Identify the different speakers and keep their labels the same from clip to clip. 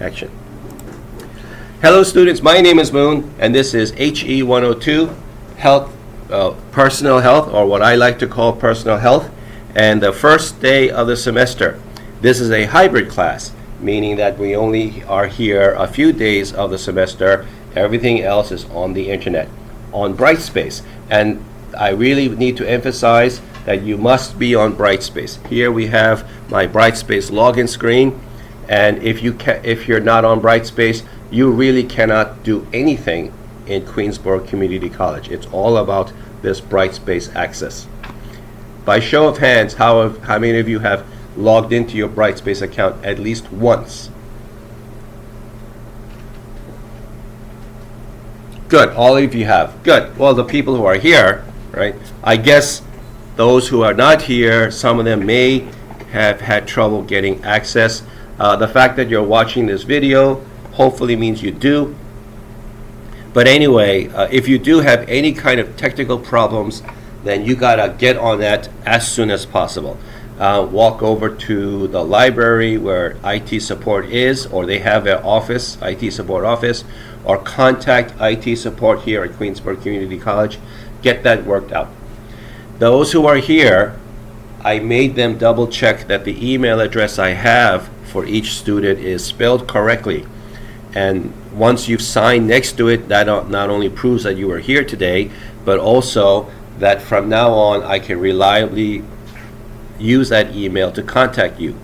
Speaker 1: Action. Hello students, my name is Moon and this is He102 Personal Health, or what I like to call personal health, and the first day of the semester. This is a hybrid class, meaning that we only are here a few days of the semester. Everything else is on the internet, on Brightspace. And I really need to emphasize that you must be on Brightspace. Here we have my Brightspace login screen, and if you're not on Brightspace, you really cannot do anything in Queensborough Community College. It's all about this Brightspace access. By show of hands, how many of you have logged into your Brightspace account at least once? Good, all of you have. Good. Well, the people who are here, right? I guess those who are not here, some of them may have had trouble getting access. The fact that you're watching this video hopefully means you do. But anyway, if you do have any kind of technical problems, then you gotta get on that as soon as possible. Walk over to the library where IT support is, or they have their office, IT support office, or contact IT support here at Queensborough Community College. Get that worked out. Those who are here, I made them double check that the email address I have for each student is spelled correctly. And once you've signed next to it, that not only proves that you were here today, but also that from now on I can reliably use that email to contact you.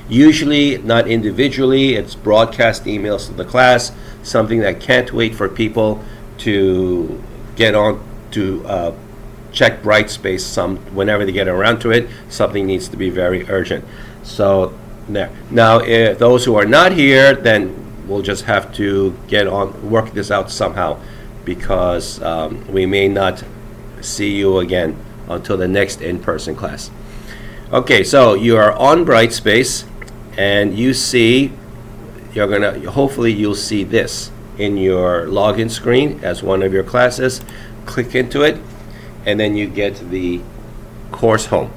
Speaker 1: Usually not individually, it's broadcast emails to the class, something that can't wait for people to get on to check Brightspace whenever they get around to it. Something needs to be very urgent. So there. Now, if those who are not here, then we'll just have to work this out somehow, because we may not see you again until the next in-person class. Okay, so you are on Brightspace, and you see, hopefully you'll see this in your login screen as one of your classes. Click into it, and then you get the course home.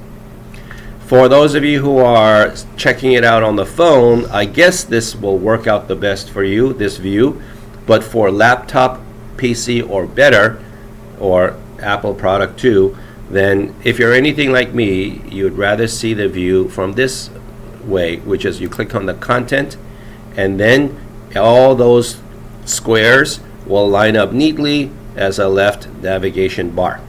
Speaker 1: For those of you who are checking it out on the phone, I guess this will work out the best for you, this view. But for laptop, PC, or better, or Apple product too, then if you're anything like me, you'd rather see the view from this way, which is you click on the content, and then all those squares will line up neatly as a left navigation bar.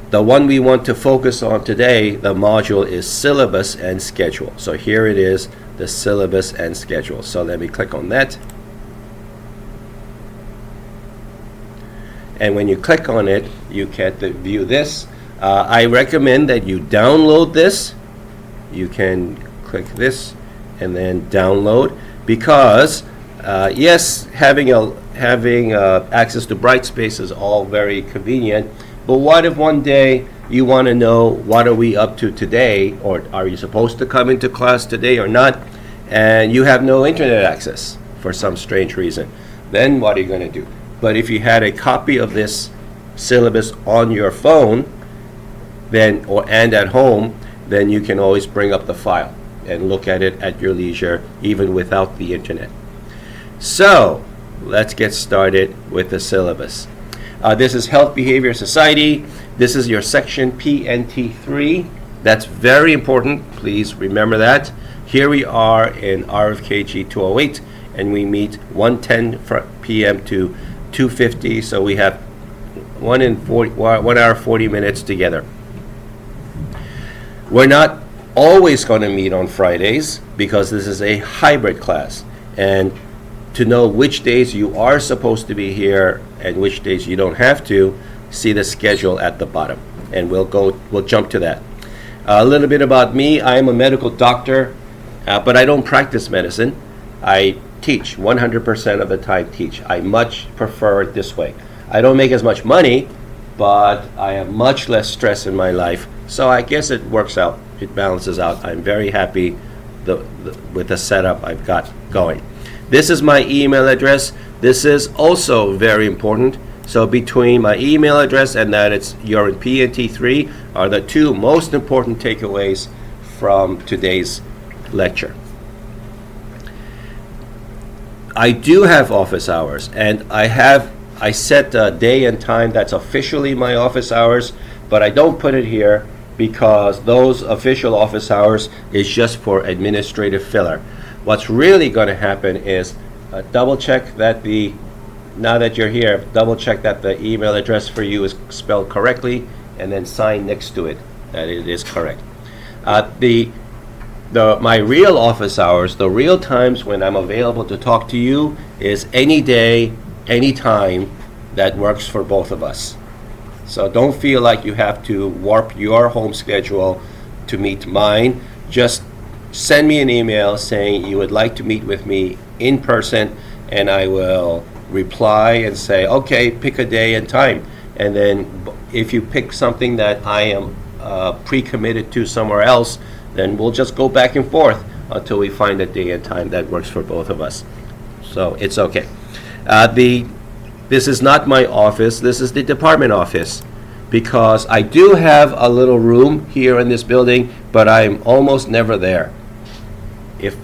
Speaker 1: The one we want to focus on today, the module, is syllabus and schedule. So here it is, the syllabus and schedule. So let me click on that. And when you click on it, you get to view this. I recommend that you download this. You can click this and then download, because yes, having access to Brightspace is all very convenient. But what if one day you want to know what are we up to today, or are you supposed to come into class today or not, and you have no internet access for some strange reason? Then what are you going to do? But if you had a copy of this syllabus on your phone, and at home, then you can always bring up the file and look at it at your leisure, even without the internet. So let's get started with the syllabus. This is Health Behavior Society. This is your section PNT3. That's very important. Please remember that. Here we are in RFKG 208, and we meet 1:10 p.m. to 2:50. So we have 1 hour 40 minutes together. We're not always going to meet on Fridays, because this is a hybrid class. And to know which days you are supposed to be here and which days you don't have to, see the schedule at the bottom, and we'll jump to that. A little bit about me. I am a medical doctor, but I don't practice medicine. I teach 100% of the time. I much prefer it this way. I don't make as much money, but I have much less stress in my life, so I guess it works out. It balances out. I'm very happy with the setup I've got going. This is my email address. This is also very important. So between my email address and that you're in PNT3 are the two most important takeaways from today's lecture. I do have office hours, and I set a day and time that's officially my office hours, but I don't put it here because those official office hours is just for administrative filler. What's really going to happen is double check that now that you're here, double check that the email address for you is spelled correctly, and then sign next to it that it is correct. My real office hours, the real times when I'm available to talk to you, is any day, any time that works for both of us. So don't feel like you have to warp your home schedule to meet mine. Just send me an email saying you would like to meet with me in person, and I will reply and say, okay, pick a day and time. And then if you pick something that I am pre-committed to somewhere else, then we'll just go back and forth until we find a day and time that works for both of us. So it's okay. This is not my office, this is the department office, because I do have a little room here in this building, but I'm almost never there.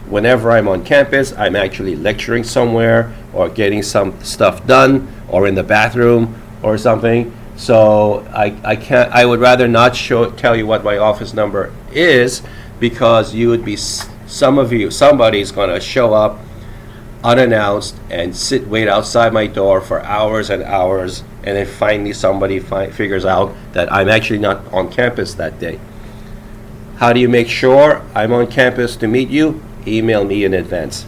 Speaker 1: Whenever I'm on campus, I'm actually lecturing somewhere or getting some stuff done or in the bathroom or something. So I would rather not tell you what my office number is, because you would be, somebody's going to show up unannounced and wait outside my door for hours and hours, and then finally somebody figures out that I'm actually not on campus that day. How do you make sure I'm on campus to meet you? Email me in advance.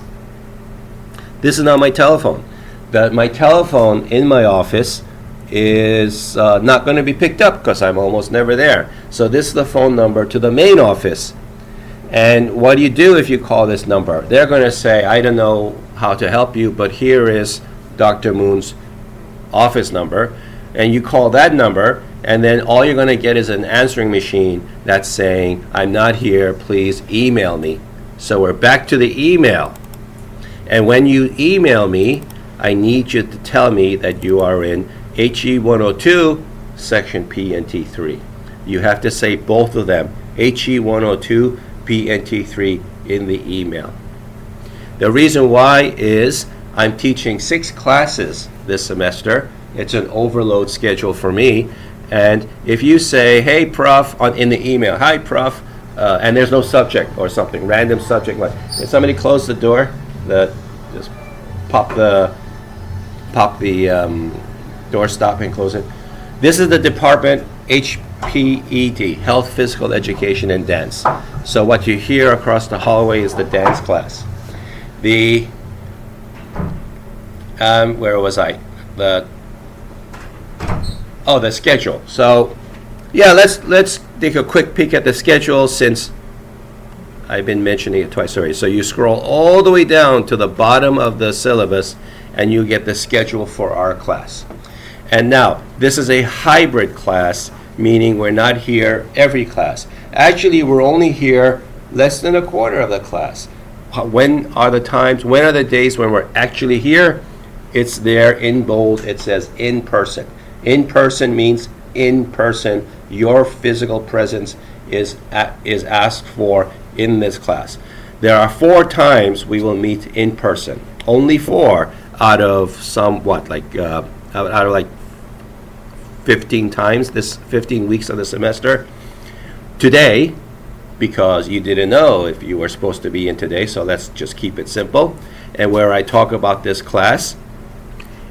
Speaker 1: This is not my telephone. My telephone in my office is not going to be picked up because I'm almost never there. So this is the phone number to the main office. And what do you do if you call this number? They're going to say, I don't know how to help you, but here is Dr. Moon's office number. And you call that number, and then all you're going to get is an answering machine that's saying, I'm not here, please email me. So we're back to the email. And when you email me, I need you to tell me that you are in He102 section PNT3. You have to say both of them, He102 PNT3 in the email. The reason why is I'm teaching 6 classes this semester. It's an overload schedule for me. And if you say, hey, Prof, in the email, hi, Prof, and there's no subject or something, random subject, like, can somebody close the door? Just pop the door stop and close it. This is the department, HPED, Health, Physical Education, and Dance. So what you hear across the hallway is the dance class. Where was I? The schedule. So yeah, let's take a quick peek at the schedule, since I've been mentioning it twice already. So you scroll all the way down to the bottom of the syllabus and you get the schedule for our class. And now, this is a hybrid class, meaning we're not here every class. Actually, we're only here less than a quarter of the class. When are the days when we're actually here? It's there in bold. It says in person. In person means in person. Your physical presence is asked for in this class. There are 4 times we will meet in person. Only 4 out of out of 15 times, this 15 weeks of the semester. Today, because you didn't know if you were supposed to be in today, so let's just keep it simple, and where I talk about this class.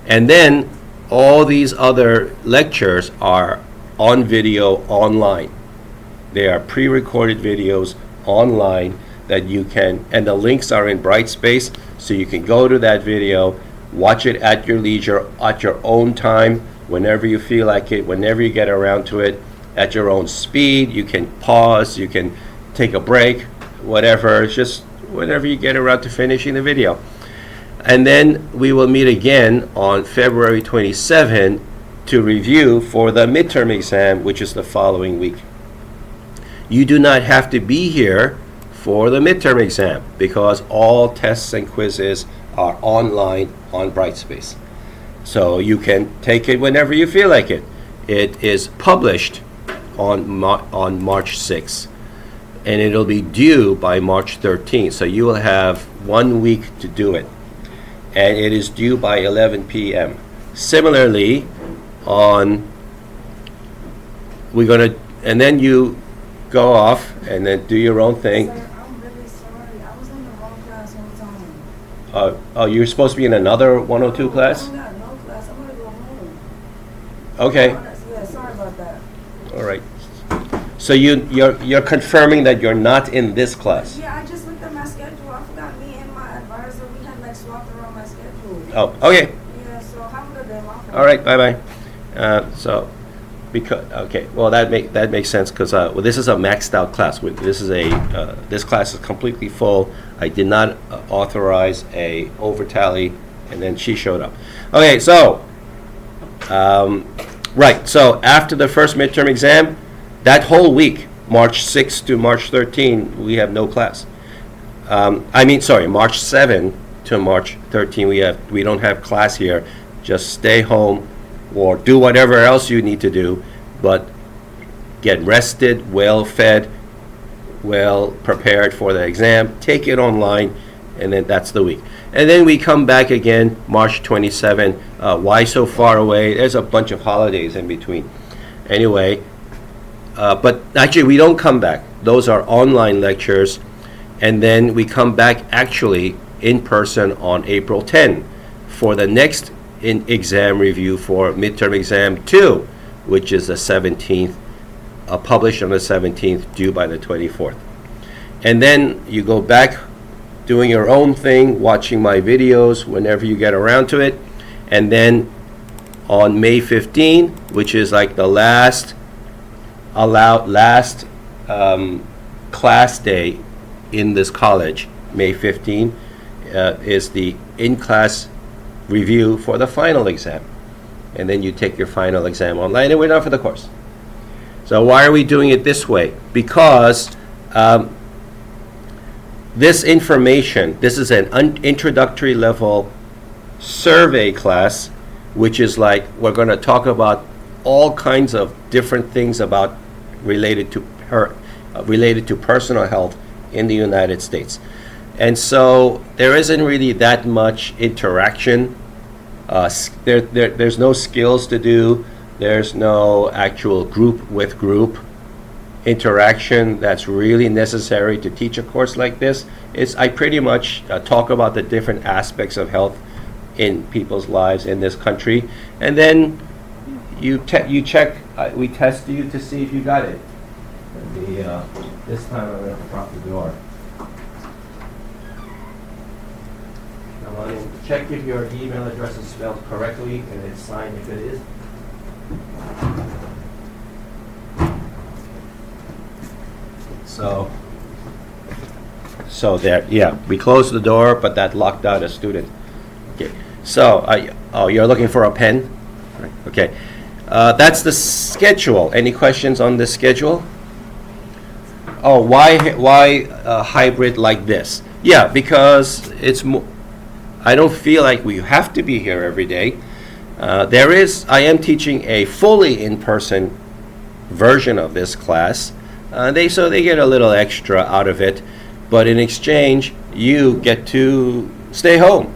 Speaker 1: And then all these other lectures are on video online. They are pre-recorded videos online that you can, and the links are in Brightspace, so you can go to that video, watch it at your leisure, at your own time, whenever you feel like it, whenever you get around to it, at your own speed. You can pause, you can take a break, whatever, just whenever you get around to finishing the video. And then we will meet again on February 27 to review for the midterm exam, which is the following week. You do not have to be here for the midterm exam because all tests and quizzes are online on Brightspace. So you can take it whenever you feel like it. It is published on March 6th, and it'll be due by March 13th. So you will have 1 week to do it. and it is due by 11 p.m. Similarly, we're going to, and then you go off and then do your own thing.
Speaker 2: Sir, I'm really sorry. I was in the wrong class whole time.
Speaker 1: Oh, you're supposed to be in another 102
Speaker 2: I
Speaker 1: class?
Speaker 2: don't got no class. I'm gonna go home.
Speaker 1: Okay,
Speaker 2: Yeah, sorry about that.
Speaker 1: all right. So you're confirming that you're not in this class?
Speaker 2: Yeah, I just looked at my schedule. I forgot me and my advisor, we had like swapped around my schedule.
Speaker 1: Oh, okay.
Speaker 2: Yeah, so have a good day, my friend.
Speaker 1: All right, bye-bye. Okay, well, that makes sense, because well, this is a maxed out class. This class is completely full. I did not authorize a over tally, and then she showed up. Okay, so right, so after the first midterm exam, that whole week, March 6th to March 13th, we have no class. March 7 to March 13, we don't have class here. Just stay home or do whatever else you need to do, but get rested, well fed, well prepared for the exam, take it online, and then that's the week. And then we come back again, March 27. Why so far away? There's a bunch of holidays in between. Anyway, but actually we don't come back. Those are online lectures. And then we come back actually in person on April 10 for the next exam review for midterm exam 2, which is the 17th, published on the 17th, due by the 24th. And then you go back doing your own thing, watching my videos whenever you get around to it. And then on May 15, which is like the last class day in this college, May 15, is the in-class review for the final exam. And then you take your final exam online, and we're done for the course. So why are we doing it this way? Because this information, this is an introductory level survey class, which is like we're going to talk about all kinds of different things about related to personal health in the United States. And so there isn't really that much interaction. There's no skills to do. There's no actual group with group interaction that's really necessary to teach a course like this. I pretty much talk about the different aspects of health in people's lives in this country, and then you check. We test you to see if you got it. This time I'm going to prop the door. I want to check if your email address is spelled correctly and it's signed if it is. So there, yeah, we closed the door, but that locked out a student. Okay, so you're looking for a pen? Right. Okay, that's the schedule. Any questions on the schedule? Oh, why hybrid like this? Yeah, because I don't feel like we have to be here every day. I am teaching a fully in-person version of this class. So they get a little extra out of it, but in exchange, you get to stay home.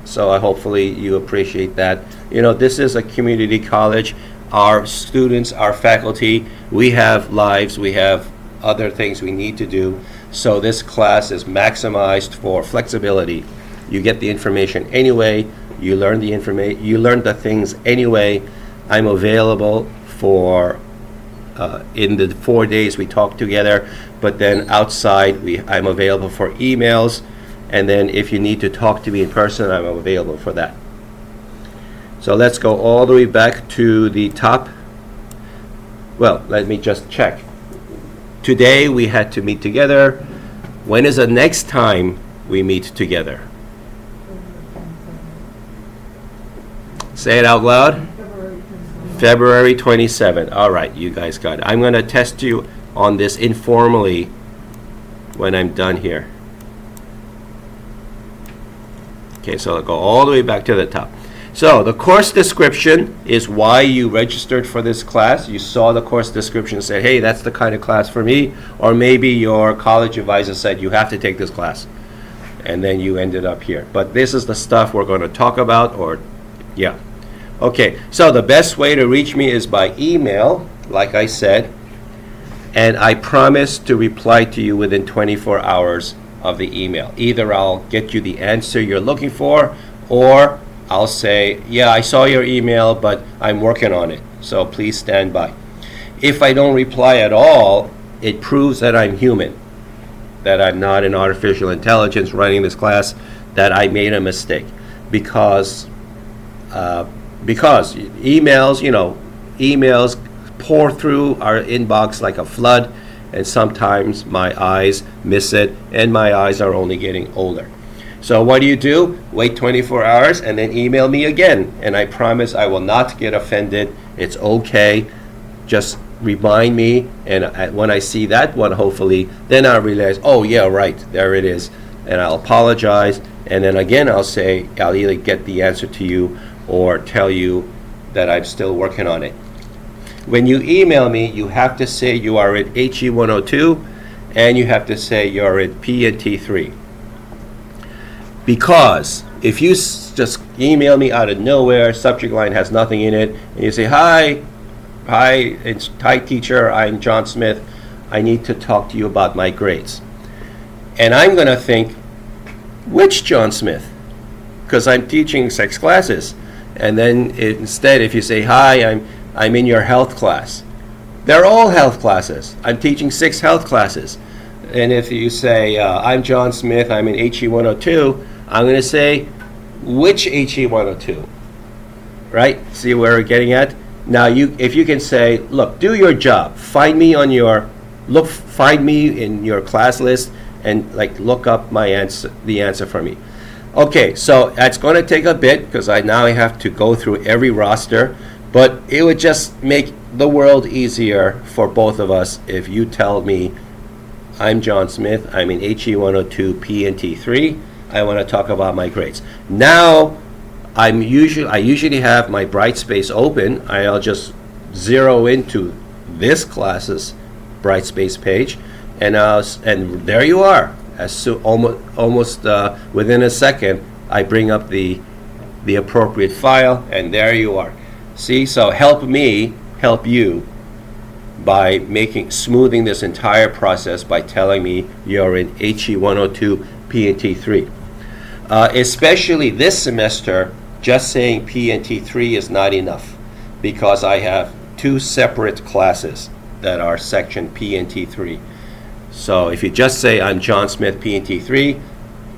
Speaker 1: So hopefully you appreciate that. This is a community college. Our students, our faculty, we have lives, we have other things we need to do. So this class is maximized for flexibility. You get the information anyway. You learn the things anyway. I'm available for in the 4 days we talk together, but then outside I'm available for emails, and then if you need to talk to me in person, I'm available for that. So let's go all the way back to the top. Well, let me just check. Today we had to meet together. When is the next time we meet together? Say it out loud. February 27. All right, you guys got it. I'm going to test you on this informally when I'm done here. Okay, so I'll go all the way back to the top. So the course description is why you registered for this class. You saw the course description and said, hey, that's the kind of class for me. Or maybe your college advisor said you have to take this class. and then you ended up here. But this is the stuff we're going to talk about, or, yeah. Okay, so the best way to reach me is by email, like I said, and I promise to reply to you within 24 hours of the email. Either I'll get you the answer you're looking for, or I'll say, yeah, I saw your email, but I'm working on it, so please stand by. If I don't reply at all, it proves that I'm human, that I'm not an artificial intelligence running this class, that I made a mistake. Because emails, emails pour through our inbox like a flood, and sometimes my eyes miss it, and my eyes are only getting older. So what do? Wait 24 hours and then email me again, and I promise I will not get offended. It's okay. Just remind me, and when I see that one, hopefully, then I'll realize, oh yeah, right, there it is, and I'll apologize, and then again I'll say, I'll either get the answer to you or tell you that I'm still working on it. When you email me, you have to say you are at He102, and you have to say you're at PNT3. Because if you just email me out of nowhere, subject line has nothing in it, and you say, hi teacher, I'm John Smith, I need to talk to you about my grades. And I'm going to think, which John Smith? Because I'm teaching 6 classes. And then instead, if you say, hi, I'm in your health class. They're all health classes. I'm teaching 6 health classes. And if you say, I'm John Smith, I'm in HE102, I'm going to say, which HE102? Right? See where we're getting at? Now, if you can say, look, do your job. Find me in your class list and look up the answer for me. Okay, so that's going to take a bit because now I have to go through every roster, but it would just make the world easier for both of us if you tell me, I'm John Smith, I'm in HE102 PNT3, I want to talk about my grades. Now, I usually have my Brightspace open. I'll just zero into this class's Brightspace page, and there you are. Almost within a second, I bring up the appropriate file, and there you are. See, so help me help you by smoothing this entire process by telling me you're in HE102 PNT3. Especially this semester, just saying PNT3 is not enough because I have 2 separate classes that are section PNT3. So if you just say I'm John Smith PNT3,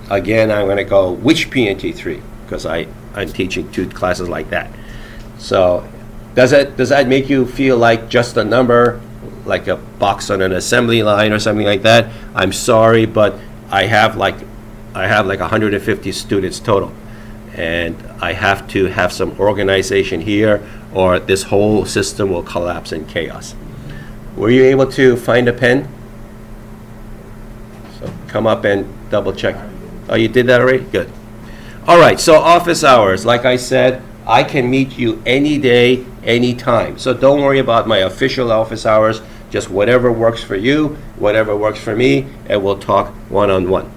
Speaker 1: again I'm going to go which PNT3 because I'm teaching 2 classes like that. So does that make you feel like just a number, like a box on an assembly line or something like that? I'm sorry, but I have like 150 students total, and I have to have some organization here or this whole system will collapse in chaos. Were you able to find a pen? So come up and double check. Oh, you did that already? Good. All right, so office hours. Like I said, I can meet you any day, any time. So don't worry about my official office hours. Just whatever works for you, whatever works for me, and we'll talk one-on-one.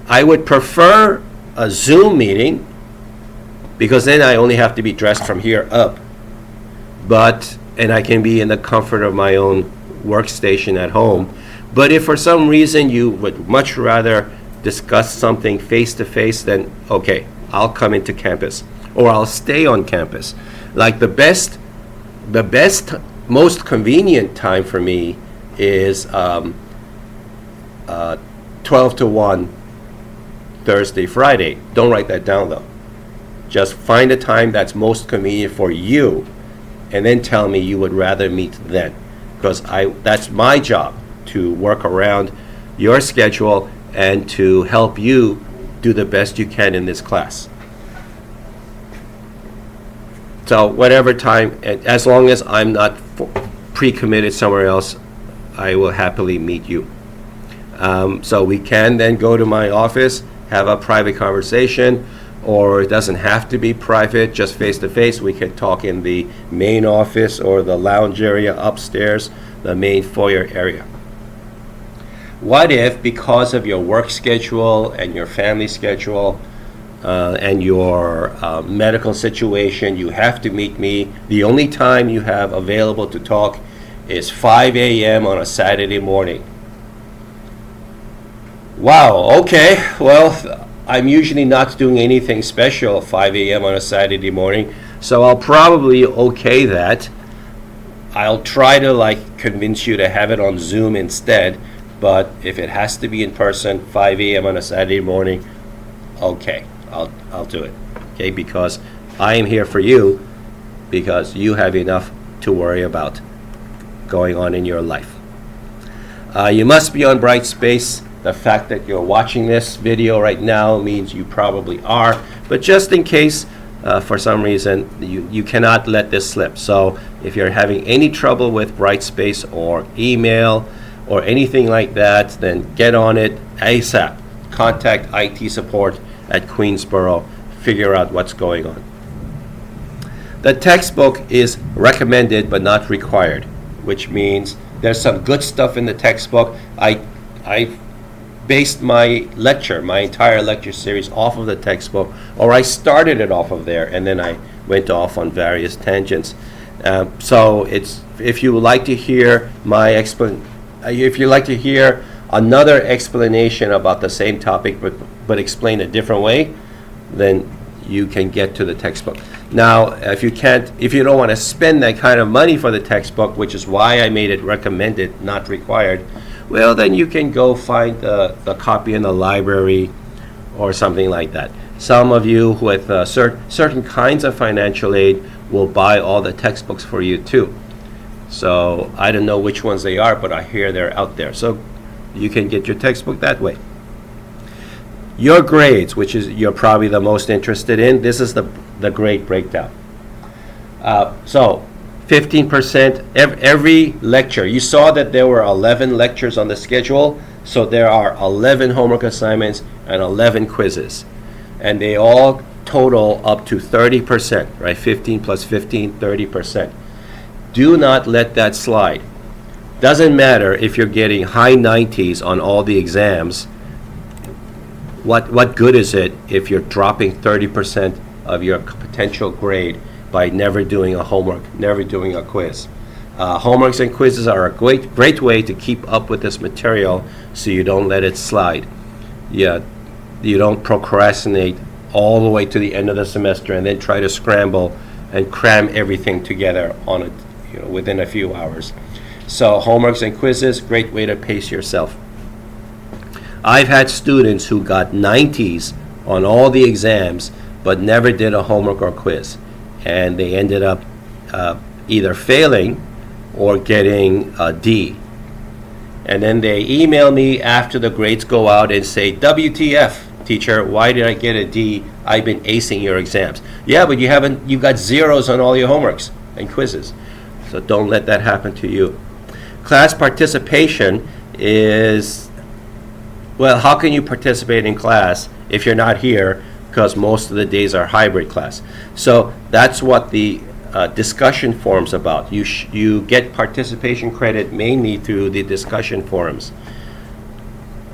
Speaker 1: I would prefer a Zoom meeting because then I only have to be dressed from here up. And I can be in the comfort of my own workstation at home. But if for some reason you would much rather discuss something face-to-face, then okay, I'll come into campus or I'll stay on campus. Like the best, most convenient time for me is 12 to 1, Thursday, Friday. Don't write that down though. Just find a time that's most convenient for you and then tell me you would rather meet then. Because that's my job, to work around your schedule and to help you do the best you can in this class. So whatever time, as long as I'm not pre-committed somewhere else, I will happily meet you. So we can then go to my office, have a private conversation, or it doesn't have to be private, just face-to-face. We can talk in the main office or the lounge area upstairs, the main foyer area. What if, because of your work schedule and your family schedule and your medical situation, you have to meet me? The only time you have available to talk is 5 a.m. on a Saturday morning. Wow, okay. Well, I'm usually not doing anything special at 5 a.m. on a Saturday morning, so I'll probably okay that. I'll try to like convince you to have it on Zoom instead, but if it has to be in person, 5 a.m. on a Saturday morning, okay, I'll do it. Okay, because I am here for you, because you have enough to worry about going on in your life. You must be on Brightspace. The fact that you're watching this video right now means you probably are, but just in case, for some reason, you cannot let this slip. So if you're having any trouble with Brightspace or email or anything like that, then get on it ASAP. Contact IT support at Queensboro. Figure out what's going on. The textbook is recommended but not required, which means there's some good stuff in the textbook. I based my entire lecture series off of the textbook, or I started it off of there, and then I went off on various tangents. So if you would like to hear if you like to hear another explanation about the same topic but explain a different way, then you can get to the textbook. Now, if you don't want to spend that kind of money for the textbook, which is why I made it recommended, not required, well, then you can go find the copy in the library or something like that. Some of you with certain kinds of financial aid will buy all the textbooks for you too. So I don't know which ones they are, but I hear they're out there. So you can get your textbook that way. Your grades, which is you're probably the most interested in, this is the grade breakdown. So 15% every lecture. You saw that there were 11 lectures on the schedule, so there are 11 homework assignments and 11 quizzes, and they all total up to 30%, right? 15 plus 15, 30%. Do not let that slide. Doesn't matter if you're getting high 90s on all the exams. What good is it if you're dropping 30% of your potential grade by never doing a homework, never doing a quiz? Homeworks and quizzes are a great way to keep up with this material so you don't let it slide. Yeah, you don't procrastinate all the way to the end of the semester and then try to scramble and cram everything together on it, within a few hours. So homeworks and quizzes, great way to pace yourself. I've had students who got 90s on all the exams but never did a homework or quiz, and they ended up either failing or getting a D. And then they email me after the grades go out and say, WTF, teacher, why did I get a D? I've been acing your exams. Yeah, but you got zeros on all your homeworks and quizzes. So don't let that happen to you. Class participation is, well, how can you participate in class if you're not here? Because most of the days are hybrid class. So that's what the discussion forum's about. You get participation credit mainly through the discussion forums.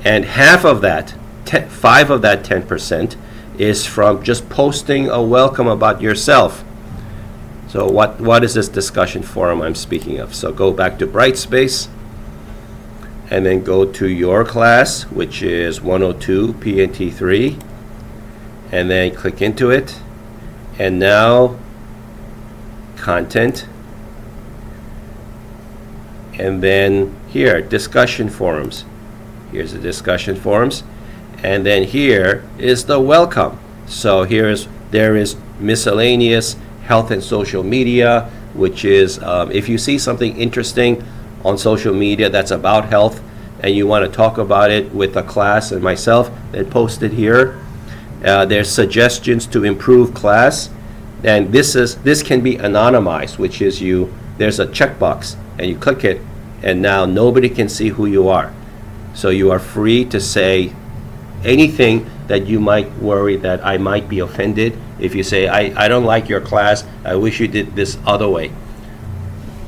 Speaker 1: And half of that, 5 of that 10%, is from just posting a welcome about yourself. So what is this discussion forum I'm speaking of? So go back to Brightspace, and then go to your class, which is 102 PNT3, and then click into it. And now content, and then here, discussion forums. Here's the discussion forums, and then here is the welcome. So there is miscellaneous health and social media, which is if you see something interesting on social media that's about health and you want to talk about it with the class and myself, then post it here. There's suggestions to improve class, and this can be anonymized, which is there's a checkbox and you click it, and now nobody can see who you are. So you are free to say anything that you might worry that I might be offended. If you say, I don't like your class, I wish you did this other way.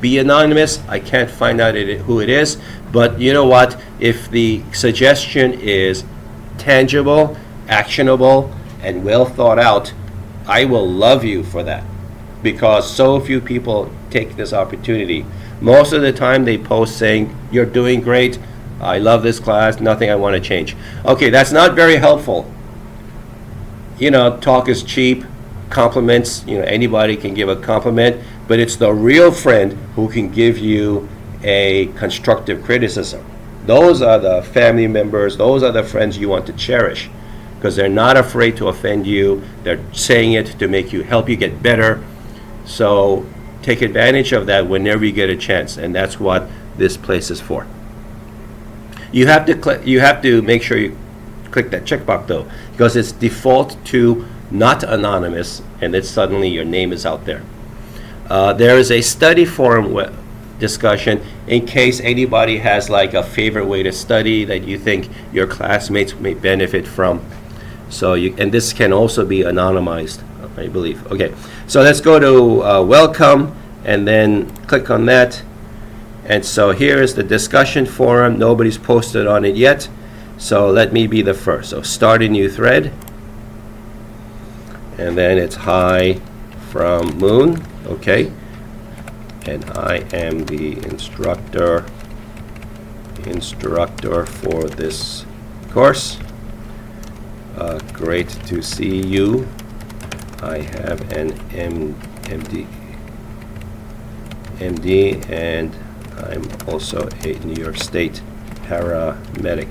Speaker 1: be anonymous. I can't find out who it is, but you know what? If the suggestion is tangible, actionable, and well thought out, I will love you for that, because so few people take this opportunity. Most of the time they post saying, you're doing great, I love this class, nothing I want to change. Okay, that's not very helpful. You know, talk is cheap, compliments, you know, anybody can give a compliment, but it's the real friend who can give you a constructive criticism. Those are the family members, those are the friends you want to cherish, because they're not afraid to offend you. They're saying it to make you, help you get better. So take advantage of that whenever you get a chance, and that's what this place is for. You have to make sure you click that checkbox though, because it's default to not anonymous, and then suddenly your name is out there. There is a study forum discussion in case anybody has like a favorite way to study that you think your classmates may benefit from. So and this can also be anonymized, I believe. Okay, so let's go to welcome and then click on that. And so here is the discussion forum. Nobody's posted on it yet, so let me be the first. So start a new thread, and then it's hi from Moon. Okay, and I am the instructor for this course. Great to see you. I have an MD, and I'm also a New York State paramedic.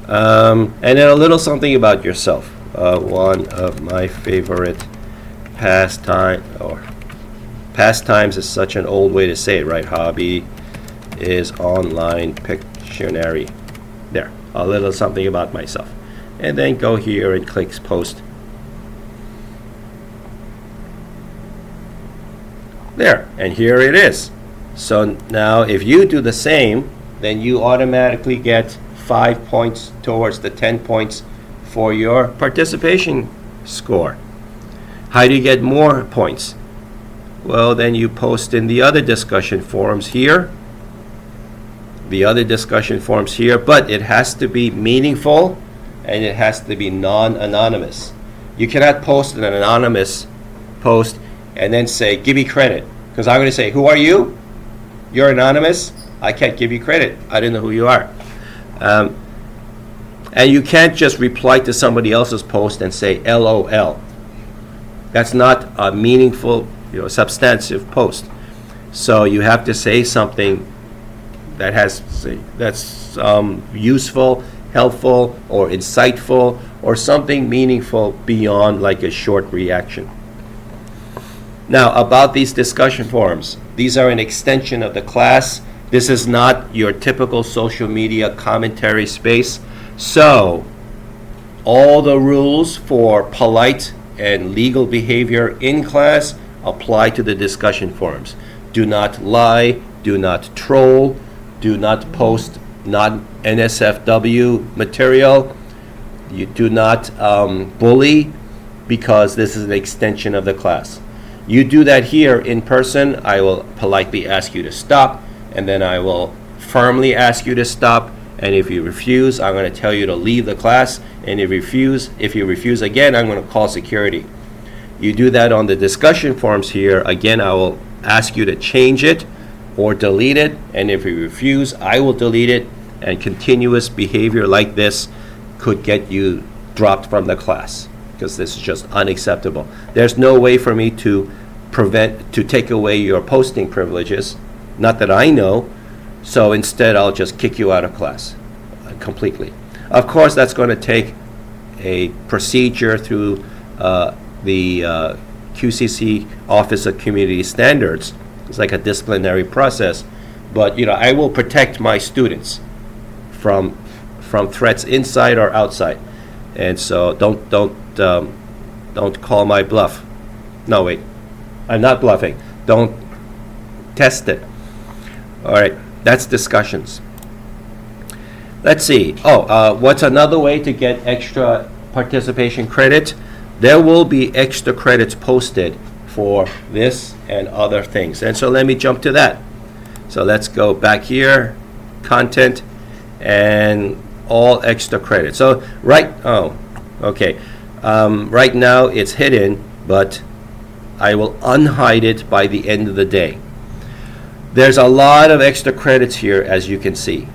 Speaker 1: And then a little something about yourself. One of my favorite pastimes is such an old way to say it, right? Hobby is online Pictionary. There, a little something about myself. And then go here and click post. There, and here it is. So now if you do the same, then you automatically get 5 points towards the 10 points for your participation score. How do you get more points? Well, then you post in the other discussion forums here. But it has to be meaningful and it has to be non-anonymous. You cannot post an anonymous post and then say, give me credit. Because I'm going to say, who are you? You're anonymous. I can't give you credit. I don't know who you are. And you can't just reply to somebody else's post and say LOL. That's not a meaningful, substantive post. So you have to say something that's useful, helpful, or insightful, or something meaningful beyond like a short reaction. Now, about these discussion forums, these are an extension of the class. This is not your typical social media commentary space. So, all the rules for polite and legal behavior in class apply to the discussion forums. Do not lie, do not troll, do not post non-NSFW material. You do not bully, because this is an extension of the class. You do that here in person, I will politely ask you to stop, and then I will firmly ask you to stop, and if you refuse, I'm going to tell you to leave the class, and if you refuse again, I'm going to call security. You do that on the discussion forums here, again, I will ask you to change it or delete it, and if you refuse, I will delete it, and continuous behavior like this could get you dropped from the class, because this is just unacceptable. There's no way for me to take away your posting privileges, not that I know, so instead I'll just kick you out of class completely. Of course, that's going to take a procedure through the QCC Office of Community Standards. It's like a disciplinary process, but I will protect my students from threats inside or outside, and so don't call my bluff. No, wait, I'm not bluffing. Don't test it. All right, that's discussions. Let's see. What's another way to get extra participation credit? There will be extra credits posted for this and other things. And so let me jump to that. So let's go back here, content, and all extra credit. So right now it's hidden, but I will unhide it by the end of the day. There's a lot of extra credits here, as you can see,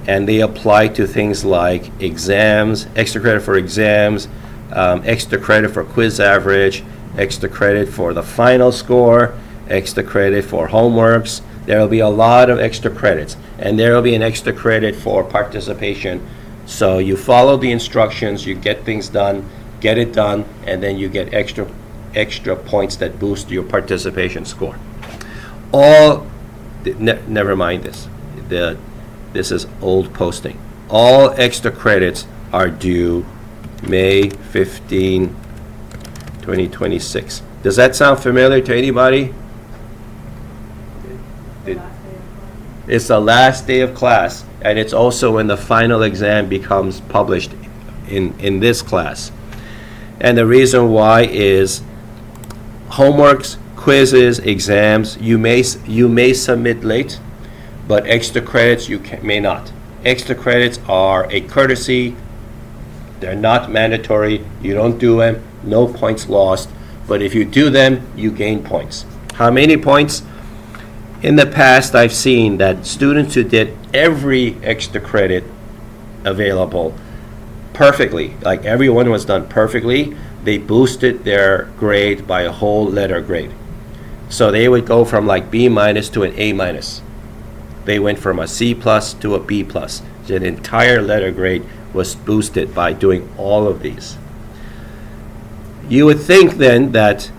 Speaker 1: and they apply to things like exams, extra credit for exams, extra credit for quiz average, extra credit for the final score, extra credit for homeworks. There will be a lot of extra credits, and there will be an extra credit for participation. So you follow the instructions, you get things done, get it done, and then you get extra points that boost your participation score. Never mind this. This is old posting. All extra credits are due May 15, 2026. Does that sound familiar to anybody? It's the last day of class, and it's also when the final exam becomes published in this class. And the reason why is homeworks, quizzes, exams, you may submit late, but extra credits may not. Extra credits are a courtesy. They're not mandatory. You don't do them, no points lost. But if you do them, you gain points. How many points? In the past, I've seen that students who did every extra credit available perfectly, like everyone was done perfectly, they boosted their grade by a whole letter grade. So they would go from like B minus to an A minus. They went from a C plus to a B plus. So an entire letter grade was boosted by doing all of these. You would think then that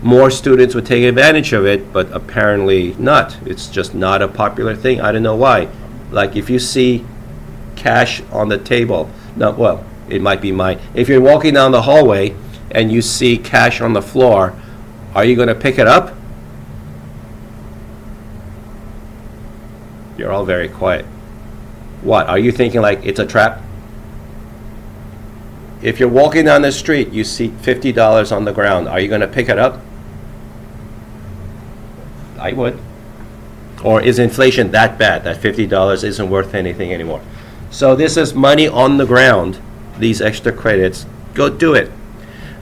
Speaker 1: more students would take advantage of it, but apparently not. It's just not a popular thing. I don't know why. Like if you see cash on the table, it might be mine. If you're walking down the hallway and you see cash on the floor, are you going to pick it up? You're all very quiet. What? Are you thinking like it's a trap? If you're walking down the street, you see $50 on the ground, are you going to pick it up? I would. Or is inflation that bad that $50 isn't worth anything anymore? So this is money on the ground, these extra credits. Go do it.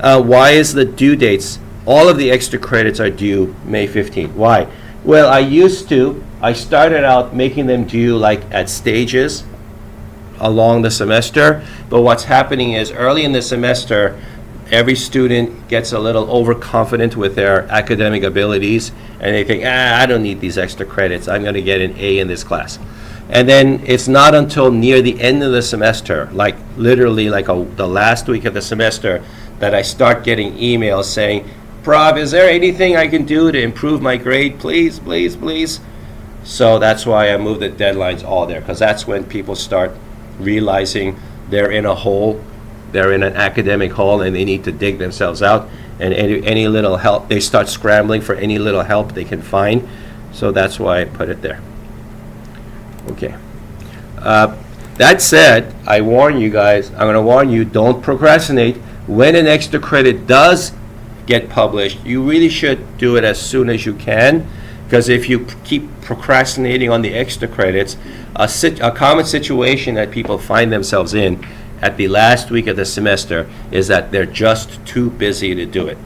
Speaker 1: Why is the due dates? All of the extra credits are due May 15th. Why? Well, I started out making them due like at stages along the semester, but what's happening is early in the semester, every student gets a little overconfident with their academic abilities, and they think, I don't need these extra credits. I'm going to get an A in this class. And then it's not until near the end of the semester, like literally like the last week of the semester, that I start getting emails saying, Prof, is there anything I can do to improve my grade? Please, please, please. So that's why I moved the deadlines all there, because that's when people start realizing they're in a hole. They're in an academic hole and they need to dig themselves out, and any little help, they start scrambling for any little help they can find. So that's why I put it there. Okay. That said, I warn you guys, I'm going to warn you, don't procrastinate. When an extra credit does get published, you really should do it as soon as you can, because if you keep procrastinating on the extra credits, a common situation that people find themselves in at the last week of the semester is that they're just too busy to do it.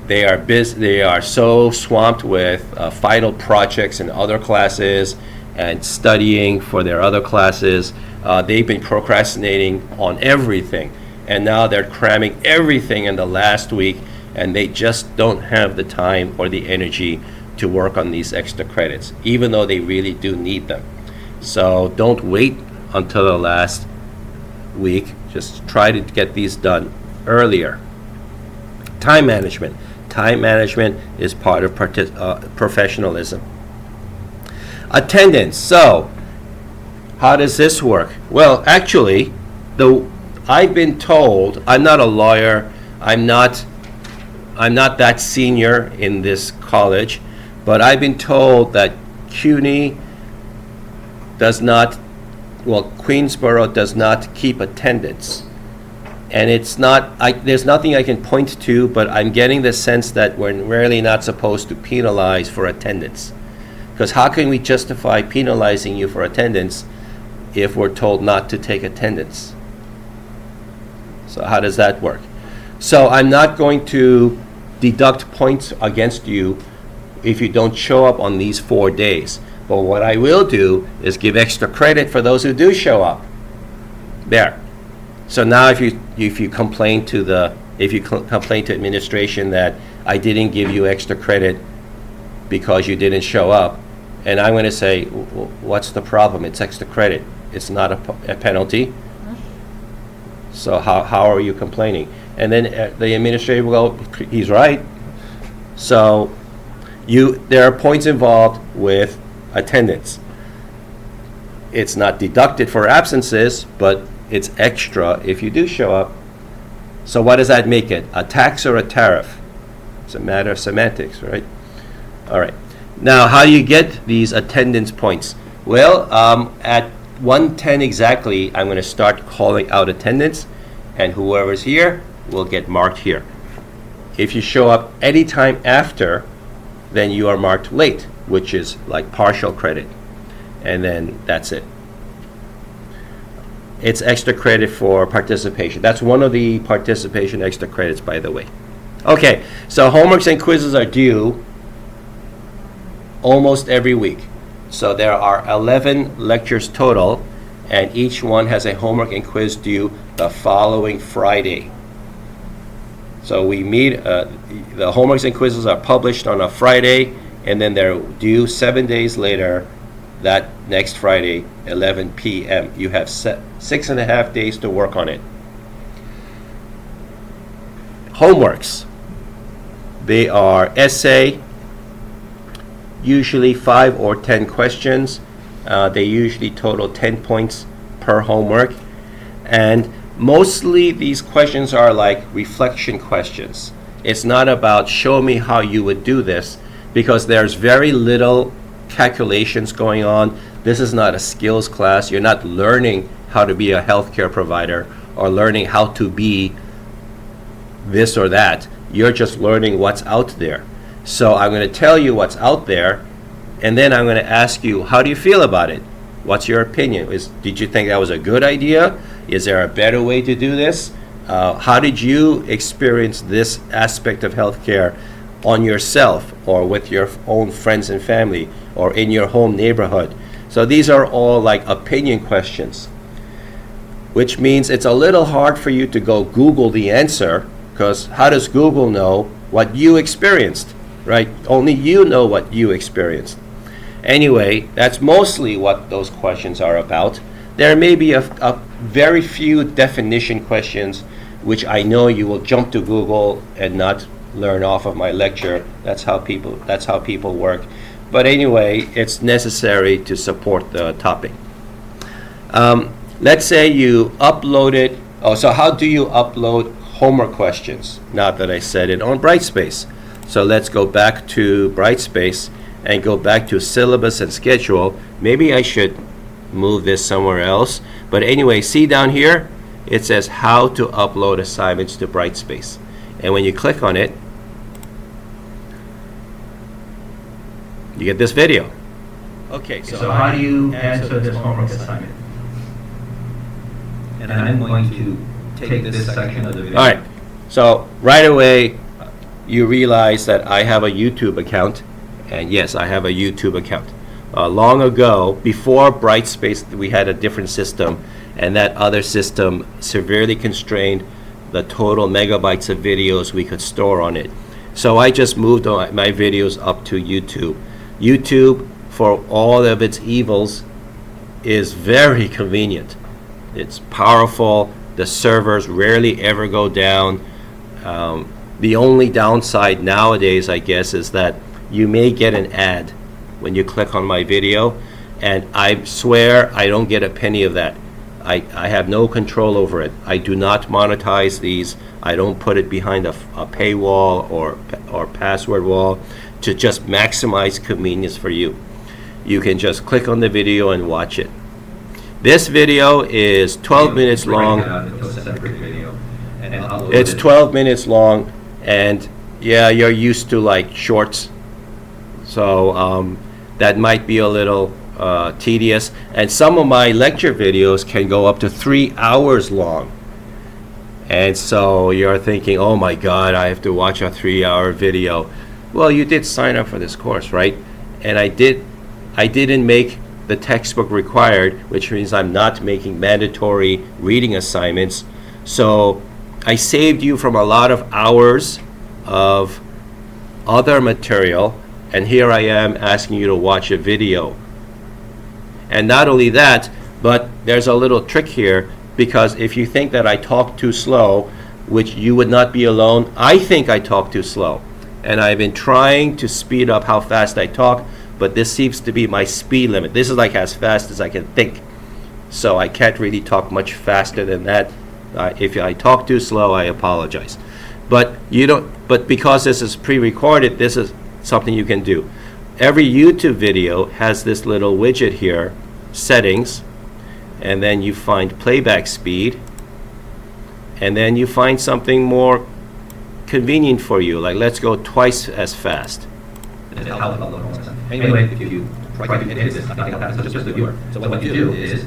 Speaker 1: They are busy. They are so swamped with final projects in other classes and studying for their other classes. They've been procrastinating on everything, and now they're cramming everything in the last week, and they just don't have the time or the energy to work on these extra credits, even though they really do need them. So don't wait until the last week. Just try to get these done earlier. Time management. Time management is part of professionalism. Attendance. So how does this work? Well, actually, I've been told, I'm not a lawyer, I'm not that senior in this college, but I've been told that CUNY Queensboro does not keep attendance. And it's not, there's nothing I can point to, but I'm getting the sense that we're really not supposed to penalize for attendance. Because how can we justify penalizing you for attendance if we're told not to take attendance? So how does that work? So I'm not going to deduct points against you if you don't show up on these 4 days. But what I will do is give extra credit for those who do show up. There. So now if you complain to complain to administration that I didn't give you extra credit because you didn't show up, and I'm going to say, what's the problem? It's extra credit. It's not a penalty. So how are you complaining? And then the administrator will go, he's right. So there are points involved with attendance. It's not deducted for absences, but it's extra if you do show up. So what does that make it? A tax or a tariff? It's a matter of semantics, right? All right. Now, how do you get these attendance points? Well, at 1:10 exactly, I'm going to start calling out attendance, and whoever's here will get marked here. If you show up anytime after, then you are marked late, which is like partial credit. And then that's it. It's extra credit for participation. That's one of the participation extra credits, by the way. Okay, so homeworks and quizzes are due almost every week. So there are 11 lectures total, and each one has a homework and quiz due the following Friday. So we meet, the homeworks and quizzes are published on a Friday, and then they're due 7 days later, that next Friday, 11 p.m. You have 6.5 days to work on it. Homeworks. They are essay, usually 5 or 10 questions. They usually total 10 points per homework. And mostly these questions are like reflection questions. It's not about show me how you would do this, because there's very little calculations going on. This is not a skills class. You're not learning how to be a healthcare provider or learning how to be this or that. You're just learning what's out there. So I'm going to tell you what's out there, and then I'm going to ask you, how do you feel about it? What's your opinion? Did you think that was a good idea? Is there a better way to do this? How did you experience this aspect of healthcare on yourself or with your own friends and family or in your home neighborhood? So these are all like opinion questions, which means it's a little hard for you to go Google the answer, because how does Google know what you experienced, right? Only you know what you experienced. Anyway, that's mostly what those questions are about. There may be a very few definition questions, which I know you will jump to Google and not learn off of my lecture. That's how people work. But anyway, it's necessary to support the topic. Let's say you uploaded. So how do you upload homework questions? Now that I said it on Brightspace. So let's go back to Brightspace and go back to syllabus and schedule. Maybe I should move this somewhere else. But anyway, see down here, it says how to upload assignments to Brightspace. And when you click on it, you get this video. Okay, so
Speaker 3: how do you answer this homework assignment? And I'm going to take this section of the video.
Speaker 1: All right, so right away you realize that I have a YouTube account, and yes, I have a YouTube account. Long ago, before Brightspace, we had a different system, and that other system severely constrained the total megabytes of videos we could store on it. So I just moved my videos up to YouTube. YouTube, for all of its evils, is very convenient. It's powerful. The servers rarely ever go down. The only downside nowadays, I guess, is that you may get an ad when you click on my video, and I swear I don't get a penny of that. I have no control over it. I do not monetize these. I don't put it behind a paywall or password wall to just maximize convenience for you. You can just click on the video and watch it. This video is 12 minutes long.
Speaker 3: upload
Speaker 1: It's
Speaker 3: it.
Speaker 1: 12 minutes long, and yeah, you're used to like shorts, so that might be a little tedious. And some of my lecture videos can go up to 3 hours long. And so you're thinking, oh my God, I have to watch a 3-hour video. Well, you did sign up for this course, right? And I didn't make the textbook required, which means I'm not making mandatory reading assignments. So I saved you from a lot of hours of other material, and here I am asking you to watch a video. And not only that, but there's a little trick here, because if you think that I talk too slow, which you would not be alone, I think I talk too slow. And I've been trying to speed up how fast I talk, but this seems to be my speed limit. This is like as fast as I can think. So I can't really talk much faster than that. If I talk too slow, I apologize. But because this is pre-recorded, this is something you can do. Every YouTube video has this little widget here, settings, and then you find playback speed, and then you find something more convenient for you, like let's go twice as fast.
Speaker 3: Anyway, if you try to edit this, nothing happens, it's just the viewer. So what you do is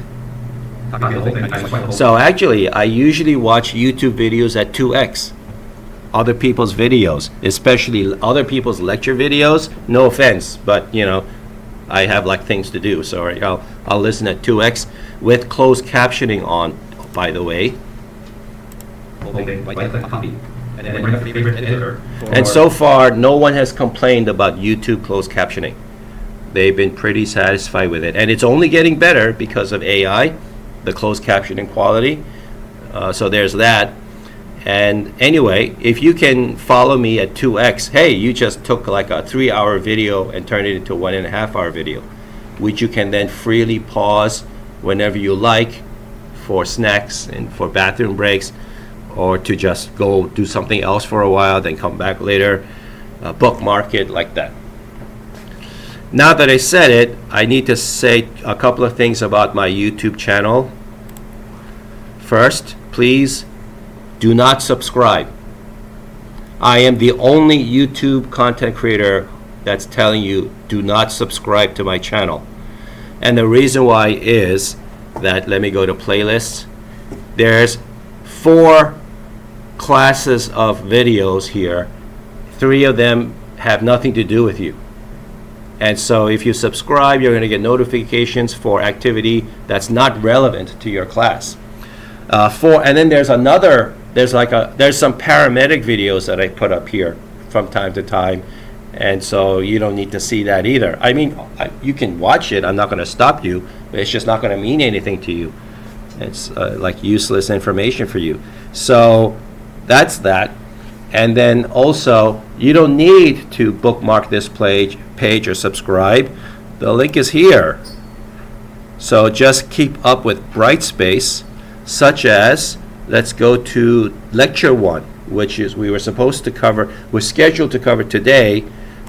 Speaker 3: copy the whole thing.
Speaker 1: So actually, I usually watch YouTube videos at 2x other people's videos, especially other people's lecture videos. No offense, but you know, I have like things to do, so I'll listen at 2x with closed captioning on, by the way.
Speaker 3: Okay, right-click copy, and then bring up your favorite editor.
Speaker 1: And so far, no one has complained about YouTube closed captioning. They've been pretty satisfied with it, and it's only getting better because of AI, the closed captioning quality. So there's that. And anyway, if you can follow me at 2x, hey, you just took like a 3-hour video and turned it into a 1.5-hour video, which you can then freely pause whenever you like for snacks and for bathroom breaks, or to just go do something else for a while, then come back later, bookmark it like that. Now that I said it, I need to say a couple of things about my YouTube channel. First, please do not subscribe. I am the only YouTube content creator that's telling you do not subscribe to my channel. And the reason why is that, let me go to playlists. There's 4 classes of videos here. 3 of them have nothing to do with you. And so if you subscribe, you're going to get notifications for activity that's not relevant to your class. And then there's some paramedic videos that I put up here from time to time, and so you don't need to see that either. I mean, you can watch it, I'm not going to stop you, but it's just not going to mean anything to you. It's like useless information for you. So that's that. And then also, you don't need to bookmark this page or subscribe. The link is here. So just keep up with Brightspace, such as, let's go to lecture 1, which is we're scheduled to cover today,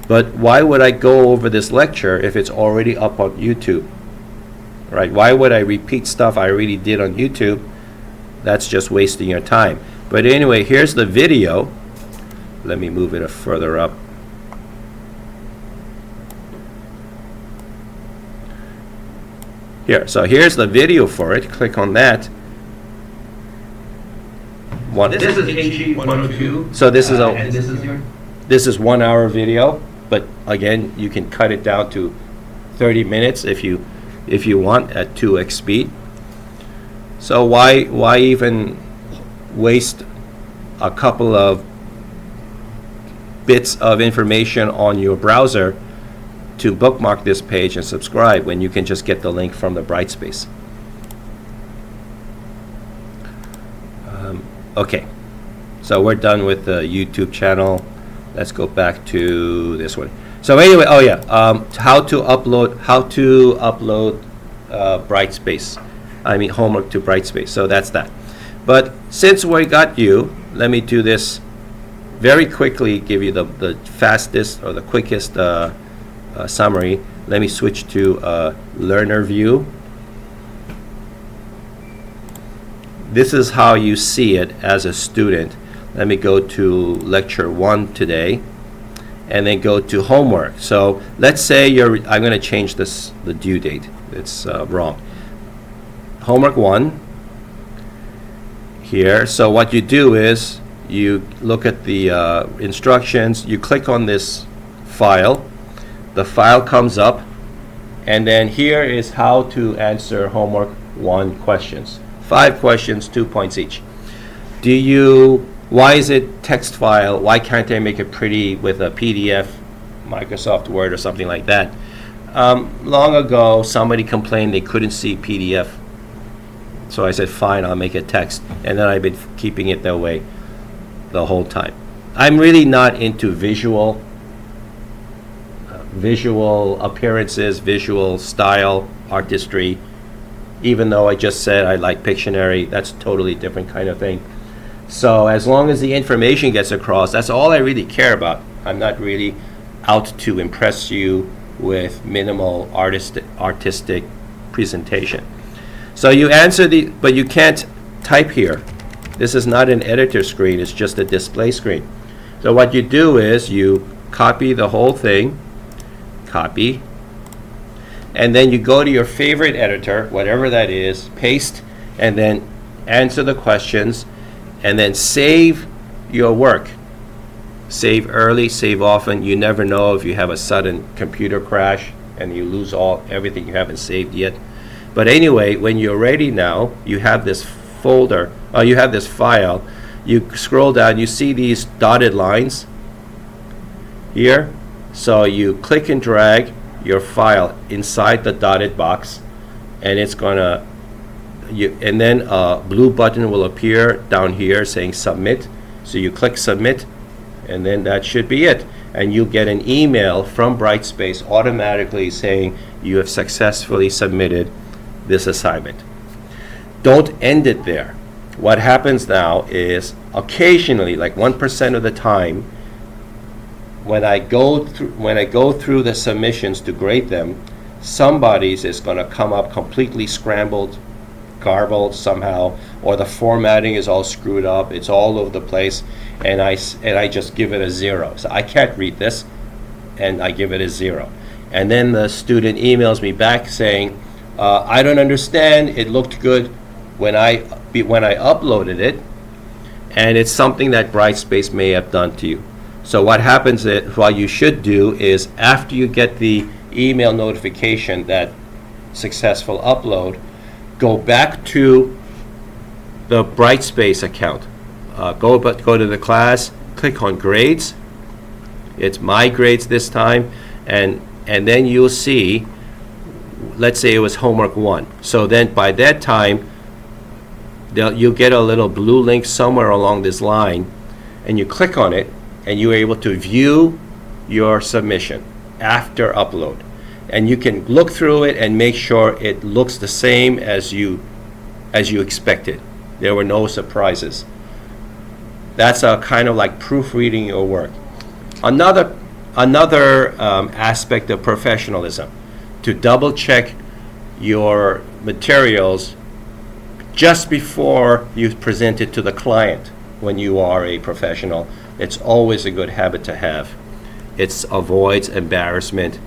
Speaker 1: but why would I go over this lecture if it's already up on YouTube? Right? Why would I repeat stuff I already did on YouTube? That's just wasting your time. But anyway, here's the video. Let me move it further up. Here, so here's the video for it. Click on that.
Speaker 3: This is He102.
Speaker 1: So this is
Speaker 3: and this is your.
Speaker 1: This is 1 hour video, but again, you can cut it down to 30 minutes if you want at 2x speed. So why even waste a couple of bits of information on your browser to bookmark this page and subscribe when you can just get the link from the Brightspace? Okay, so we're done with the YouTube channel. Let's go back to this one. So anyway, oh yeah, how to upload Brightspace. I mean homework to Brightspace. So that's that. But since we got you, let me do this very quickly. Give you the fastest or the quickest summary. Let me switch to learner view. This is how you see it as a student. Let me go to lecture 1 today, and then go to homework. So let's say I'm going to change the due date. It's wrong. Homework 1 here. So what you do is you look at the instructions, you click on this file, the file comes up, and then here is how to answer homework 1 questions. 5 questions, 2 points each. Why is it text file? Why can't I make it pretty with a PDF, Microsoft Word or something like that? Long ago, somebody complained they couldn't see PDF. So I said, fine, I'll make it text. And then I've been keeping it that way the whole time. I'm really not into visual appearances, visual style, artistry. Even though I just said I like Pictionary, that's a totally different kind of thing. So as long as the information gets across, that's all I really care about. I'm not really out to impress you with minimal artistic presentation. So you answer but you can't type here. This is not an editor screen, it's just a display screen. So what you do is you copy the whole thing, copy, and then you go to your favorite editor, whatever that is, paste, and then answer the questions, and then save your work. Save early, save often. You never know if you have a sudden computer crash and you lose everything you haven't saved yet. But anyway, when you're ready now, you have this folder, you have this file. You scroll down, you see these dotted lines here. So you click and drag your file inside the dotted box, and it's gonna, and then a blue button will appear down here saying submit. So you click submit, and then that should be it. And you get an email from Brightspace automatically saying you have successfully submitted this assignment. Don't end it there. What happens now is occasionally, like 1% of the time, when I go through the submissions to grade them, somebody's is going to come up completely scrambled, garbled somehow, or the formatting is all screwed up, it's all over the place, and I just give it a 0. So I can't read this, and I give it a 0. And then the student emails me back saying, I don't understand, it looked good when I uploaded it, and it's something that Brightspace may have done to you. So what happens is, what you should do is, after you get the email notification that successful upload, go back to the Brightspace account. Go to the class, click on grades. It's my grades this time, and then you'll see, let's say it was homework 1. So then by that time, you'll get a little blue link somewhere along this line, and you click on it, and you're able to view your submission after upload. And you can look through it and make sure it looks the same as you expected. There were no surprises. That's a kind of like proofreading your work. Another aspect of professionalism, to double check your materials just before you present it to the client. When you are a professional, it's always a good habit to have. It avoids embarrassment.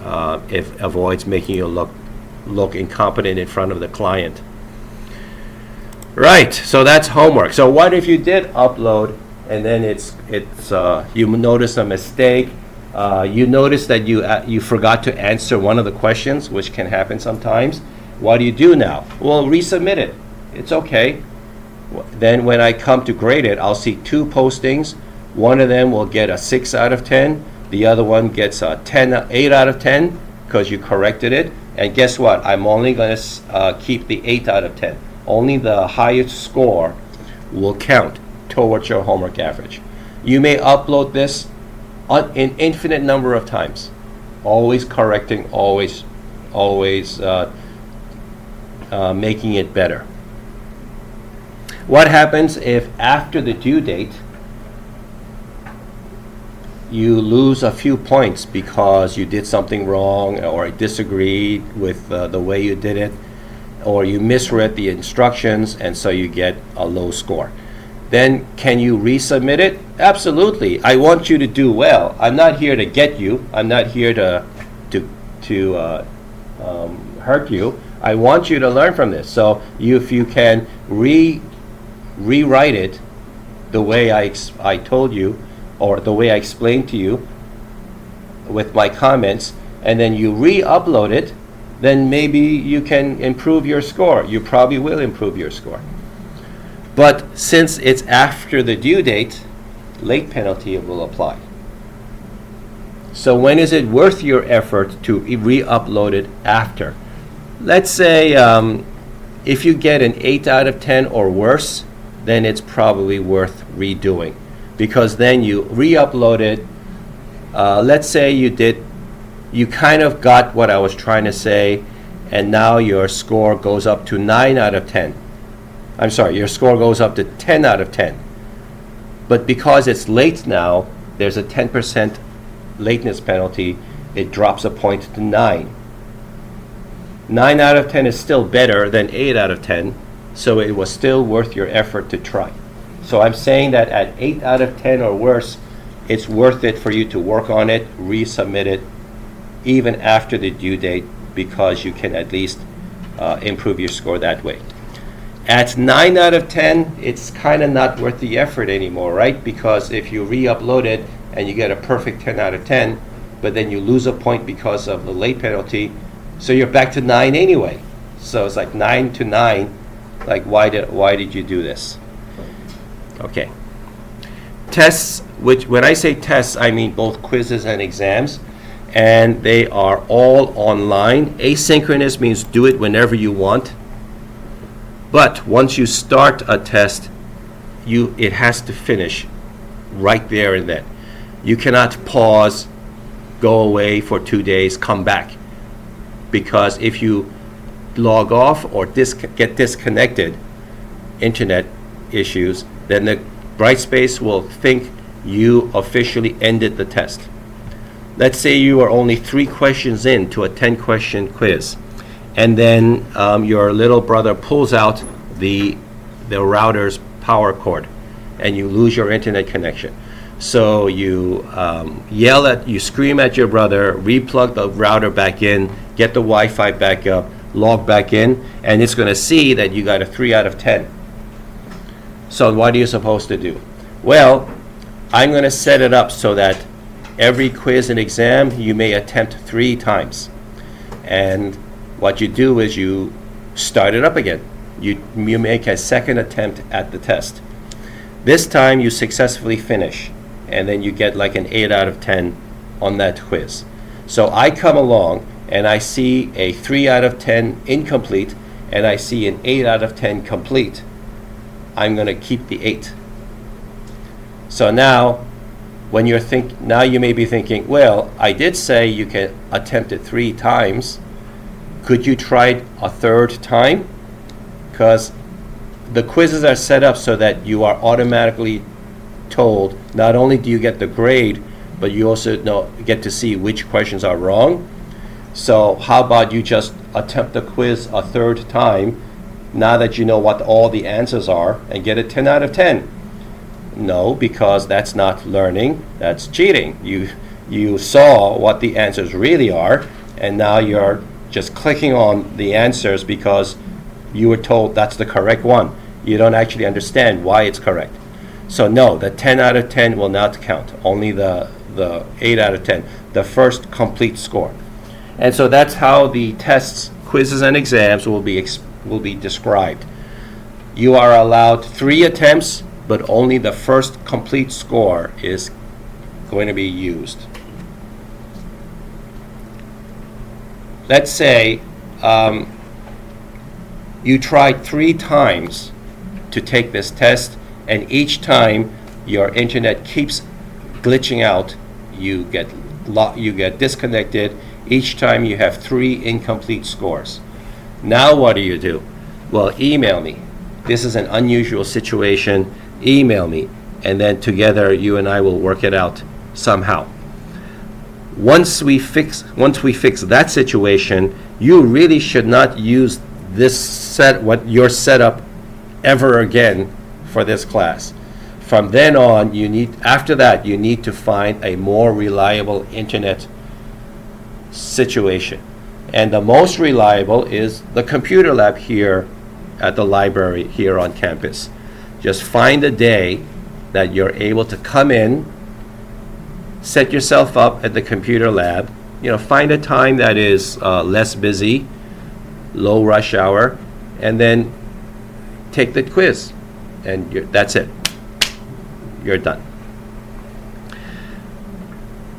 Speaker 1: It avoids making you look incompetent in front of the client. Right, so that's homework. So what if you did upload and then you notice a mistake? You notice that you forgot to answer one of the questions, which can happen sometimes. What do you do now? Well, resubmit it. It's okay. Then when I come to grade it, I'll see 2 postings. One of them will get a 6 out of 10. The other one gets a 8 out of 10 because you corrected it. And guess what? I'm only going to keep the 8 out of 10. Only the highest score will count towards your homework average. You may upload this an infinite number of times, always correcting, always making it better. What happens if after the due date you lose a few points because you did something wrong or disagreed with the way you did it, or you misread the instructions and so you get a low score? then can you resubmit it? Absolutely. I want you to do well. I'm not here to get you. I'm not here to hurt you. I want you to learn from this. So if you can rewrite it the way I told you, or the way I explained to you with my comments, and then you re-upload it, then maybe you can improve your score. You probably will improve your score. But since it's after the due date, late penalty will apply. So when is it worth your effort to re-upload it after? Let's say if you get an 8 out of 10 or worse, then it's probably worth redoing, because then you re-upload it. Let's say you kind of got what I was trying to say, and now your score goes up to 9 out of 10. I'm sorry, your score goes up to 10 out of 10. But because it's late now, there's a 10% lateness penalty. It drops a point to 9. 9 out of 10 is still better than 8 out of 10, so it was still worth your effort to try. So I'm saying that at 8 out of 10 or worse, it's worth it for you to work on it, resubmit it, even after the due date, because you can at least improve your score that way. At 9 out of 10, it's kind of not worth the effort anymore, right? Because if you re-upload it and you get a perfect 10 out of 10, but then you lose a point because of the late penalty, so you're back to 9 anyway. So it's like 9 to 9. Like, why did you do this? Okay. Tests, which when I say tests, I mean both quizzes and exams, and they are all online. Asynchronous means do it whenever you want. But once you start a test, it has to finish right there and then. You cannot pause, go away for 2 days, come back. Because if you log off or get disconnected, internet issues, then the Brightspace will think you officially ended the test. Let's say you are only 3 questions into a 10-question quiz, and then your little brother pulls out the router's power cord, and you lose your internet connection. So you you scream at your brother, replug the router back in, get the Wi-Fi back up, log back in, and it's going to see that you got a 3 out of 10. So what are you supposed to do? Well, I'm going to set it up so that every quiz and exam you may attempt 3 times. And what you do is you start it up again. You make a second attempt at the test. This time you successfully finish, and then you get like an 8 out of 10 on that quiz. So I come along and I see a 3 out of 10 incomplete, and I see an 8 out of 10 complete. I'm going to keep the 8. So now, now you may be thinking, well, I did say you can attempt it 3 times. Could you try it a 3rd time? Because the quizzes are set up so that you are automatically told not only do you get the grade, but you also get to see which questions are wrong. So how about you just attempt the quiz a 3rd time, now that you know what all the answers are, and get a 10 out of 10? No, because that's not learning, that's cheating. You saw what the answers really are, and now you're just clicking on the answers because you were told that's the correct one. You don't actually understand why it's correct. So no, the 10 out of 10 will not count, only the 8 out of 10, the first complete score. And so that's how the tests, quizzes, and exams will be described. You are allowed 3 attempts, but only the first complete score is going to be used. Let's say you tried 3 times to take this test, and each time your internet keeps glitching out, you get disconnected. Each time you have 3 incomplete scores. Now what do you do? Well, email me. This is an unusual situation. Email me, and then together you and I will work it out somehow. Once we fix that situation, you really should not use your setup ever again for this class. From then on, after that, you need to find a more reliable internet situation. And the most reliable is the computer lab here at the library here on campus. Just find a day that you're able to come in, set yourself up at the computer lab, find a time that is less busy, low rush hour, and then take the quiz. And that's it. You're done.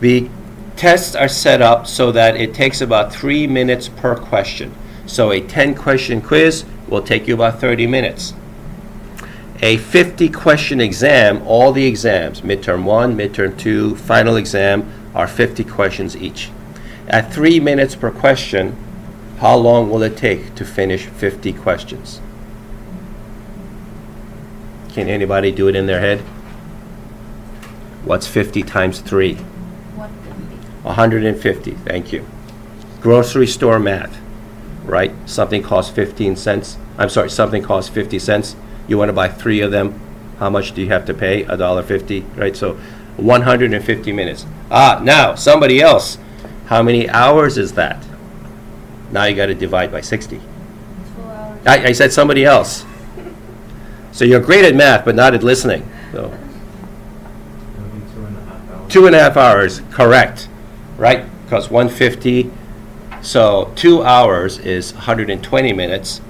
Speaker 1: The tests are set up so that it takes about 3 minutes per question. So a 10-question quiz will take you about 30 minutes. A 50-question exam, all the exams, midterm 1, midterm 2, final exam, are 50 questions each. At 3 minutes per question, how long will it take to finish 50 questions? Can anybody do it in their head? What's 50 times 3? 150, thank you. Grocery store math, right? Something costs 15 cents. I'm sorry, something costs 50 cents. You want to buy 3 of them. How much do you have to pay? $1.50, right? So 150 minutes. Now, somebody else. How many hours is that? Now you got to divide by 60.
Speaker 2: 2 hours.
Speaker 1: I said somebody else. So you're great at math, but not at listening. So
Speaker 4: It'll be 2.5 hours.
Speaker 1: 2.5 hours, correct, right? Because 150, so 2 hours is 120 minutes,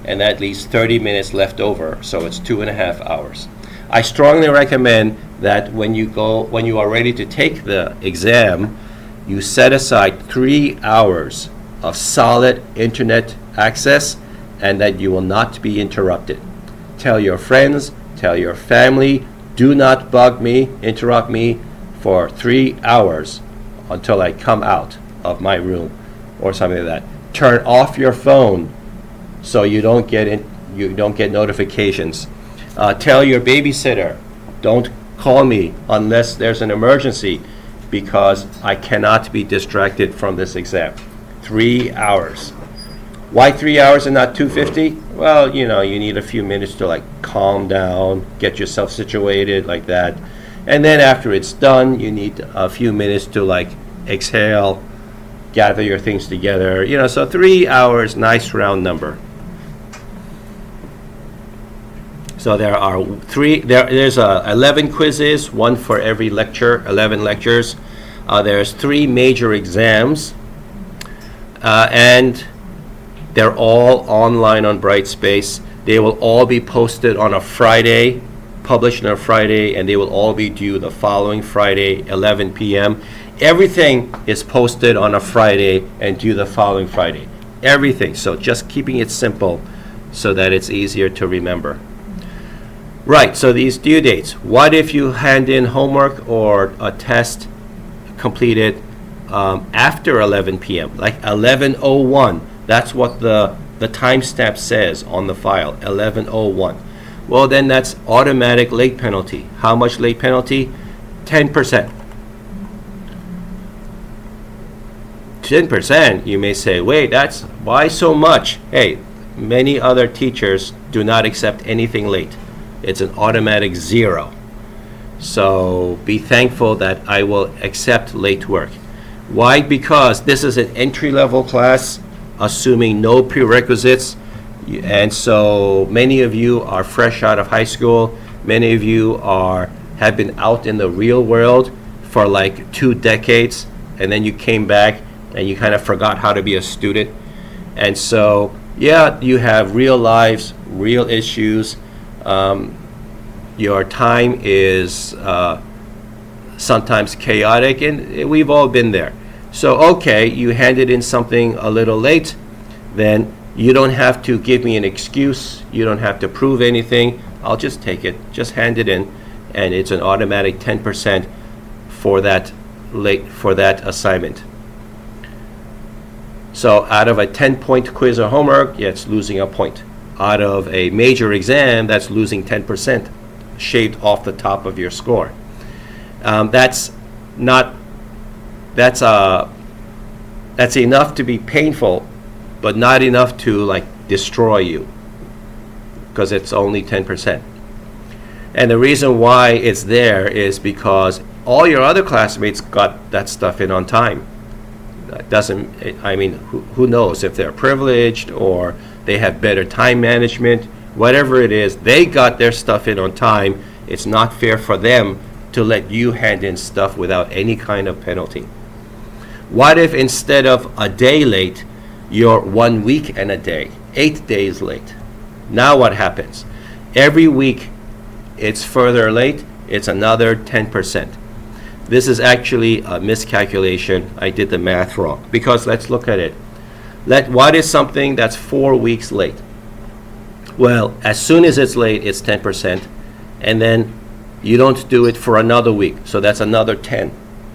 Speaker 1: and that leaves 30 minutes left over, so it's 2.5 hours. I strongly recommend that when you are ready to take the exam, you set aside 3 hours of solid internet access, and that you will not be interrupted. Tell your friends, tell your family, do not bug me, interrupt me for 3 hours until I come out of my room or something like that. Turn off your phone so you don't get notifications. Tell your babysitter, don't call me unless there's an emergency, because I cannot be distracted from this exam. 3 hours. Why 3 hours and not 250? Well, you need a few minutes to calm down, get yourself situated like that. And then after it's done, you need a few minutes to exhale, gather your things together. So 3 hours, nice round number. So there's 11 quizzes, one for every lecture, 11 lectures. There's 3 major exams, and they're all online on Brightspace. They will all be posted on a Friday, published on a Friday, and they will all be due the following Friday, 11 p.m. Everything is posted on a Friday and due the following Friday. Everything. So just keeping it simple so that it's easier to remember. Right, so these due dates. What if you hand in homework or a test completed after 11 p.m., like 11:01? That's what the timestamp says on the file, 11:01. Well, then that's automatic late penalty. How much late penalty? 10%. 10%, you may say, wait, why so much? Hey, many other teachers do not accept anything late. It's an automatic 0. So be thankful that I will accept late work. Why? Because this is an entry-level class, assuming no prerequisites, and so many of you are fresh out of high school. Many of you have been out in the real world for 2 decades, and then you came back and you kind of forgot how to be a student. And so, yeah, you have real lives, real issues. Your time is sometimes chaotic, and we've all been there. So, okay, you handed in something a little late, then you don't have to give me an excuse. You don't have to prove anything. I'll just take it, just hand it in, and it's an automatic 10% for that assignment. So out of a 10-point quiz or homework, yeah, it's losing a point. Out of a major exam, that's losing 10%, shaved off the top of your score. That's enough to be painful, but not enough to destroy you, because it's only 10%. And the reason why it's there is because all your other classmates got that stuff in on time. That doesn't, I mean, who knows if they're privileged or they have better time management, whatever it is, they got their stuff in on time. It's not fair for them to let you hand in stuff without any kind of penalty. What if instead of a day late, you're 1 week and a day, 8 days late? Now what happens? Every week it's further late, it's another 10%. This is actually a miscalculation. I did the math wrong. Because let's look at it. What is something that's 4 weeks late? Well, as soon as it's late, it's 10%. And then you don't do it for another week. So that's another 10.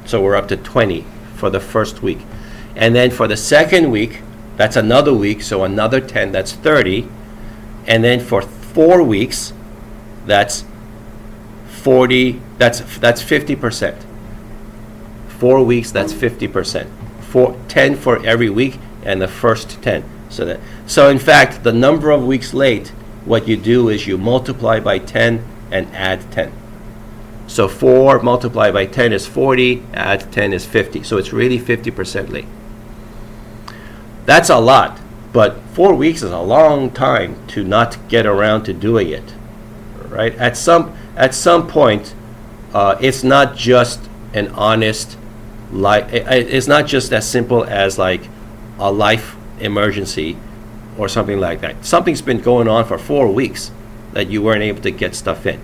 Speaker 1: So we're up to 20 for the first week. And then for the second week, that's another week. So another 10, that's 30. And then for 4 weeks, that's 40, that's 50%. 4 weeks, that's 50%. 10 for every week, and the first 10. So in fact, the number of weeks late, what you do is you multiply by 10 and add 10. So 4 multiplied by 10 is 40, add 10 is 50. So it's really 50% late. That's a lot, but 4 weeks is a long time to not get around to doing it, right? At some point, it's not just an honest it's not just as simple as like a life emergency or something like that. Something's been going on for 4 weeks that you weren't able to get stuff in.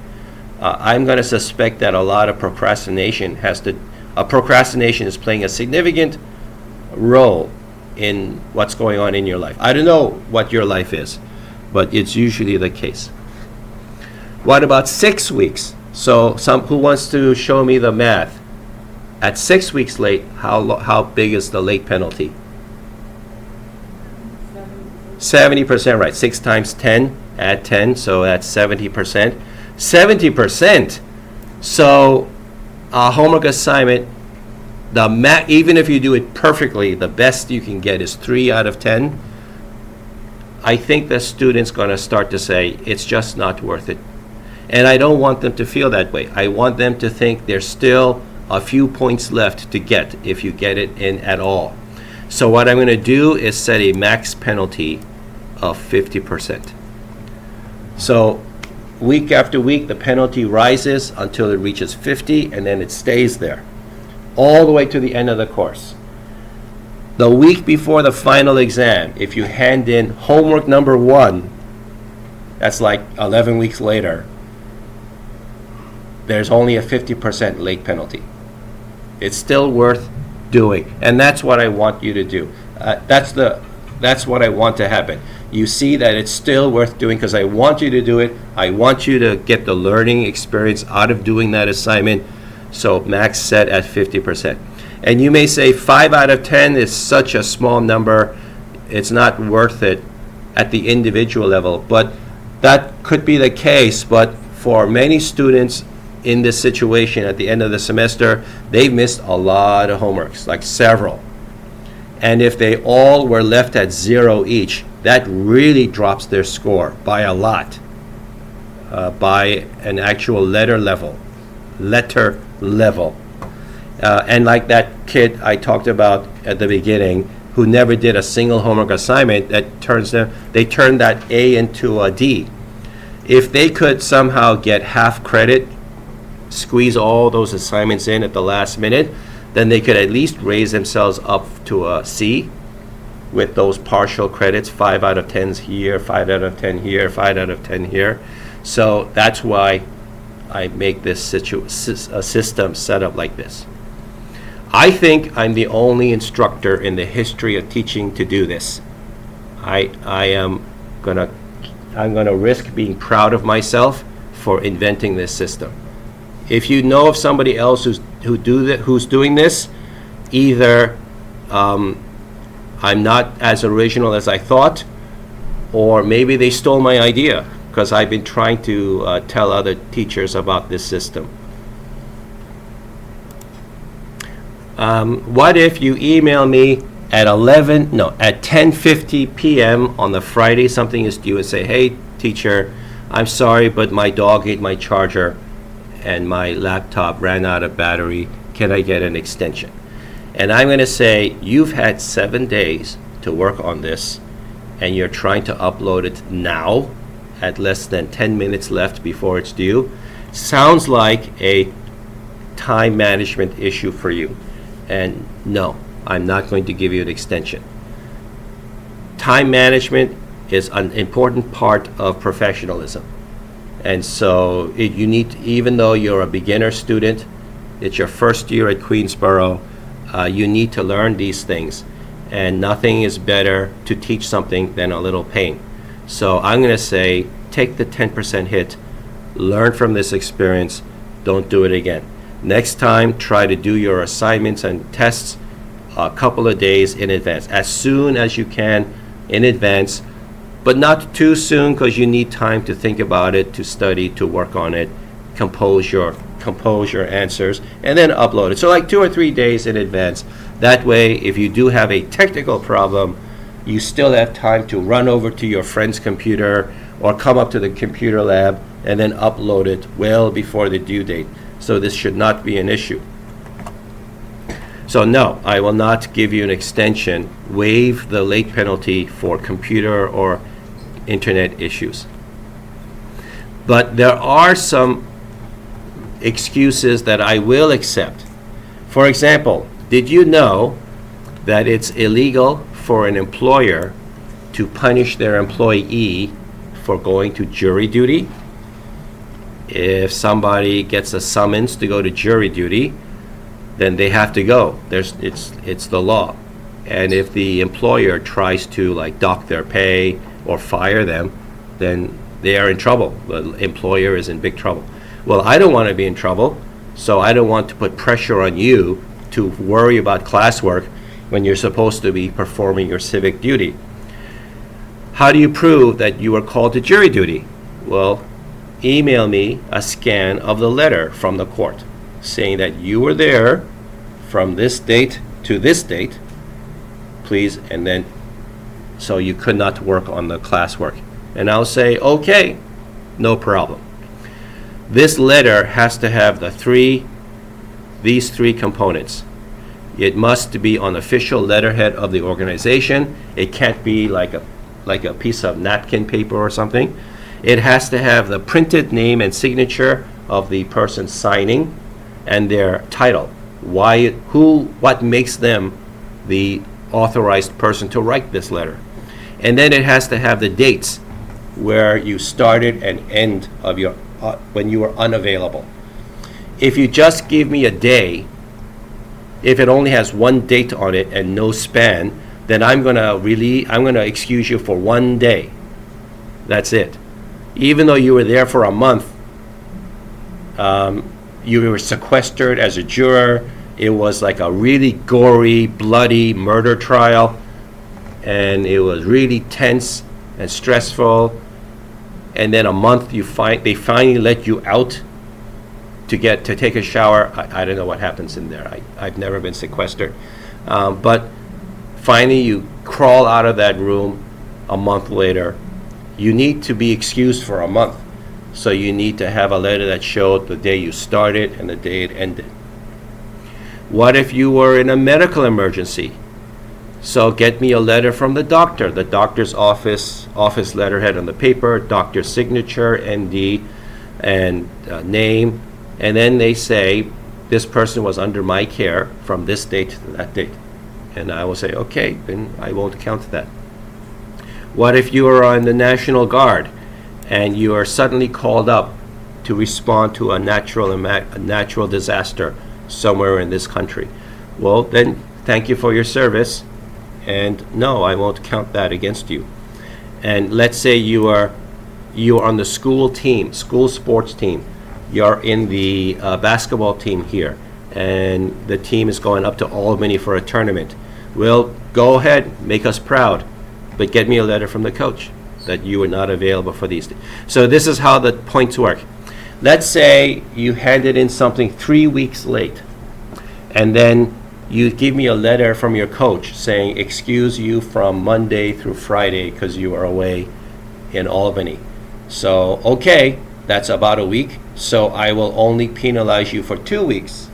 Speaker 1: I'm going to suspect that a lot of procrastination is playing a significant role in what's going on in your life. I don't know what your life is, but it's usually the case. What about 6 weeks? So who wants to show me the math? At 6 weeks late, how big is the late penalty? 70%, right? 6 times 10, add 10, so that's 70%. 70%. So a homework assignment, even if you do it perfectly, the best you can get is 3 out of 10. I think the student's going to start to say, it's just not worth it. And I don't want them to feel that way. I want them to think there's still a few points left to get if you get it in at all. So what I'm going to do is set a max penalty of 50%. So week after week, the penalty rises until it reaches 50, and then it stays there all the way to the end of the course. The week before the final exam, if you hand in homework number 1, that's like 11 weeks later, there's only a 50% late penalty. It's still worth doing, and that's what I want you to do. That's what I want to happen. You see that it's still worth doing because I want you to do it. I want you to get the learning experience out of doing that assignment. So max set at 50%. And you may say 5 out of 10 is such a small number, it's not worth it at the individual level. But that could be the case, but for many students in this situation at the end of the semester, they've missed a lot of homeworks, like several. And if they all were left at 0 each, that really drops their score by a lot, by an actual letter level. And like that kid I talked about at the beginning, who never did a single homework assignment, they turned that A into a D. If they could somehow get half credit, squeeze all those assignments in at the last minute, then they could at least raise themselves up to a C with those partial credits, 5 out of 10s here, 5 out of 10 here, 5 out of 10 here. So that's why I make this system set up like this. I think I'm the only instructor in the history of teaching to do this. I'm gonna risk being proud of myself for inventing this system. If you know of somebody else who's doing this, either I'm not as original as I thought, or maybe they stole my idea, because I've been trying to tell other teachers about this system. What if you email me at 10:50 p.m. on the Friday, something is due, and say, hey, teacher, I'm sorry, but my dog ate my charger and my laptop ran out of battery. Can I get an extension? And I'm going to say, you've had 7 days to work on this, and you're trying to upload it now at less than 10 minutes left before it's due. Sounds like a time management issue for you. And no, I'm not going to give you an extension. Time management is an important part of professionalism. And so you need, even though you're a beginner student, it's your first year at Queensborough, you need to learn these things. And nothing is better to teach something than a little pain. So I'm going to say, take the 10% hit, learn from this experience, don't do it again. Next time, try to do your assignments and tests a couple of days in advance, as soon as you can in advance, but not too soon, because you need time to think about it, to study, to work on it, compose your answers, and then upload it. So like 2 or 3 days in advance. That way, if you do have a technical problem, you still have time to run over to your friend's computer or come up to the computer lab and then upload it well before the due date. So this should not be an issue. So no, I will not give you an extension. Waive the late penalty for computer or internet issues. But there are some excuses that I will accept. For example, did you know that it's illegal for an employer to punish their employee for going to jury duty? If somebody gets a summons to go to jury duty, then they have to go. It's the law. And if the employer tries to like dock their pay or fire them, then they are in trouble. The employer is in big trouble. Well, I don't want to be in trouble, so I don't want to put pressure on you to worry about classwork when you're supposed to be performing your civic duty. How do you prove that you were called to jury duty? Well, email me a scan of the letter from the court saying that you were there from this date to this date, please, and then so you could not work on the classwork. And I'll say, okay, no problem. This letter has to have these three components. It must be on official letterhead of the organization. It can't be like a piece of napkin paper or something. It has to have the printed name and signature of the person signing and their title. What makes them the authorized person to write this letter. And then it has to have the dates where you started and end of your when you were unavailable. If you just give me a day, if it only has one date on it and no span, then I'm gonna excuse you for 1 day. That's it. Even though you were there for a month, you were sequestered as a juror. It was like a really gory, bloody murder trial, and it was really tense and stressful. And then a month, they finally let you out to take a shower. I don't know what happens in there. I've never been sequestered, but finally you crawl out of that room a month later. You need to be excused for a month, so you need to have a letter that showed the day you started and the day it ended. What if you were in a medical emergency? So get me a letter from the doctor's office letterhead on the paper, doctor's signature, ND, and name, and then they say, this person was under my care from this date to that date. And I will say, okay, then I won't count that. What if you are on the National Guard and you are suddenly called up to respond to a natural disaster somewhere in this country? Well, then thank you for your service, and no, I won't count that against you. And let's say you are on the school sports team. You're in the basketball team here, and the team is going up to Albany for a tournament. Well, go ahead, make us proud, but get me a letter from the coach that you were not available for these. So this is how the points work. Let's say you handed in something 3 weeks late, and then you give me a letter from your coach saying, excuse you from Monday through Friday because you are away in Albany. So, okay, that's about a week. So I will only penalize you for 2 weeks,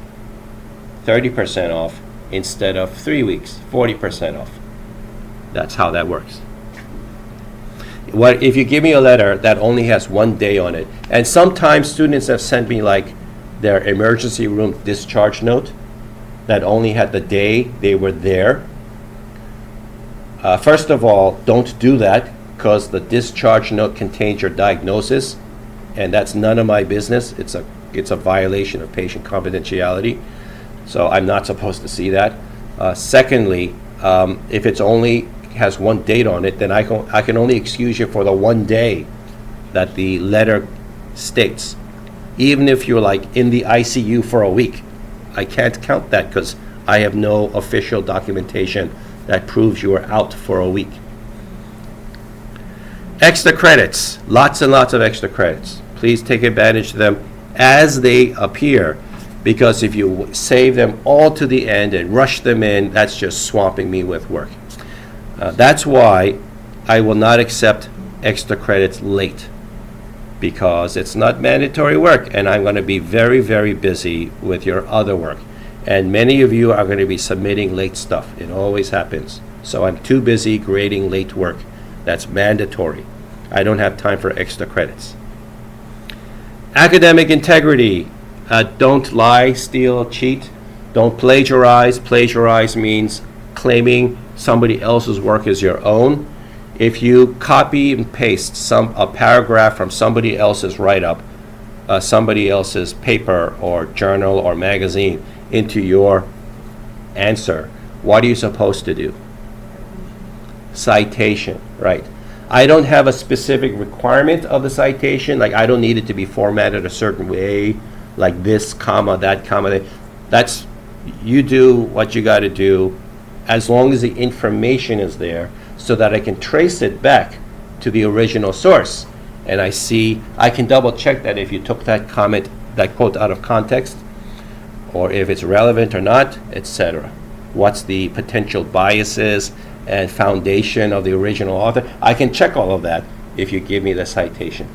Speaker 1: 30% off, instead of 3 weeks, 40% off. That's how that works. What if you give me a letter that only has 1 day on it? And sometimes students have sent me like their emergency room discharge note that only had the day they were there. First of all, don't do that, because the discharge note contains your diagnosis, and that's none of my business. It's a violation of patient confidentiality, so I'm not supposed to see that. Secondly, if it's only has 1 date on it, then I can only excuse you for the 1 day that the letter states. Even if you're like in the ICU for a week, I can't count that because I have no official documentation that proves you are out for a week. Extra credits, lots and lots of extra credits. Please take advantage of them as they appear, because if you save them all to the end and rush them in, that's just swamping me with work. That's why I will not accept extra credits late, because it's not mandatory work, and I'm going to be very, very busy with your other work. And many of you are going to be submitting late stuff. It always happens. So I'm too busy grading late work. That's mandatory. I don't have time for extra credits. Academic integrity. Don't lie, steal, cheat. Don't plagiarize. Plagiarize means claiming somebody else's work as your own. If you copy and paste a paragraph from somebody else's write-up, somebody else's paper or journal or magazine into your answer, what are you supposed to do? Citation, right. I don't have a specific requirement of the citation, like I don't need it to be formatted a certain way, like this comma, that comma. That's, you do what you got to do as long as the information is there, so that I can trace it back to the original source. And I can double check that if you took that comment, that quote out of context, or if it's relevant or not, etc. What's the potential biases and foundation of the original author? I can check all of that if you give me the citation.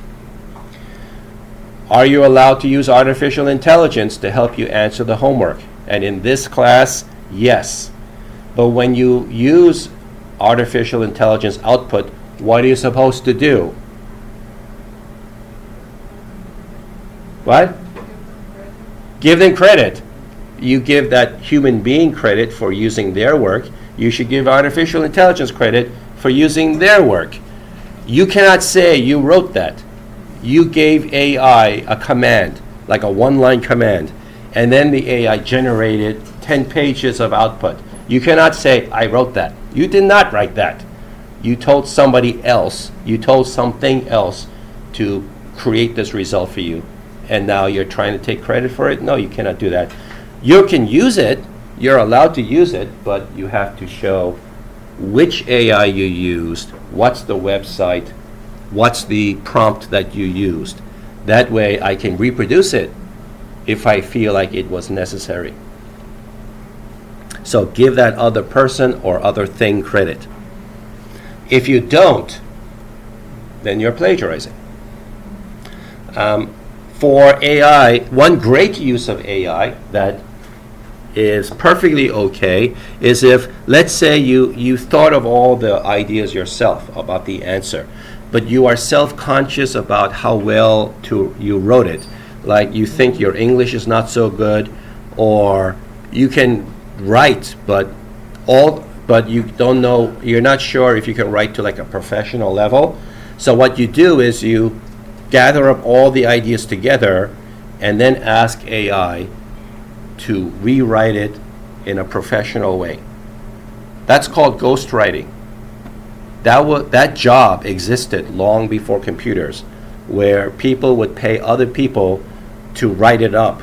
Speaker 1: Are you allowed to use artificial intelligence to help you answer the homework? And in this class, yes. But when you use artificial intelligence output, what are you supposed to do? What? Give them credit. You give that human being credit for using their work. You should give artificial intelligence credit for using their work. You cannot say you wrote that. You gave AI a command, like a one-line command, and then the AI generated 10 pages of output. You cannot say, I wrote that. You did not write that. You told somebody else, you told something else to create this result for you, and now you're trying to take credit for it? No, you cannot do that. You can use it, you're allowed to use it, but you have to show which AI you used, what's the website, what's the prompt that you used. That way I can reproduce it if I feel like it was necessary. So give that other person or other thing credit. If you don't, then you're plagiarizing. For AI, one great use of AI that is perfectly okay is if, let's say you thought of all the ideas yourself about the answer, but you are self-conscious about how well you wrote it. Like you think your English is not so good, or you can write, but you don't know, you're not sure if you can write to like a professional level. So what you do is you gather up all the ideas together and then ask AI to rewrite it in a professional way. That's called ghostwriting. That job existed long before computers, where people would pay other people to write it up,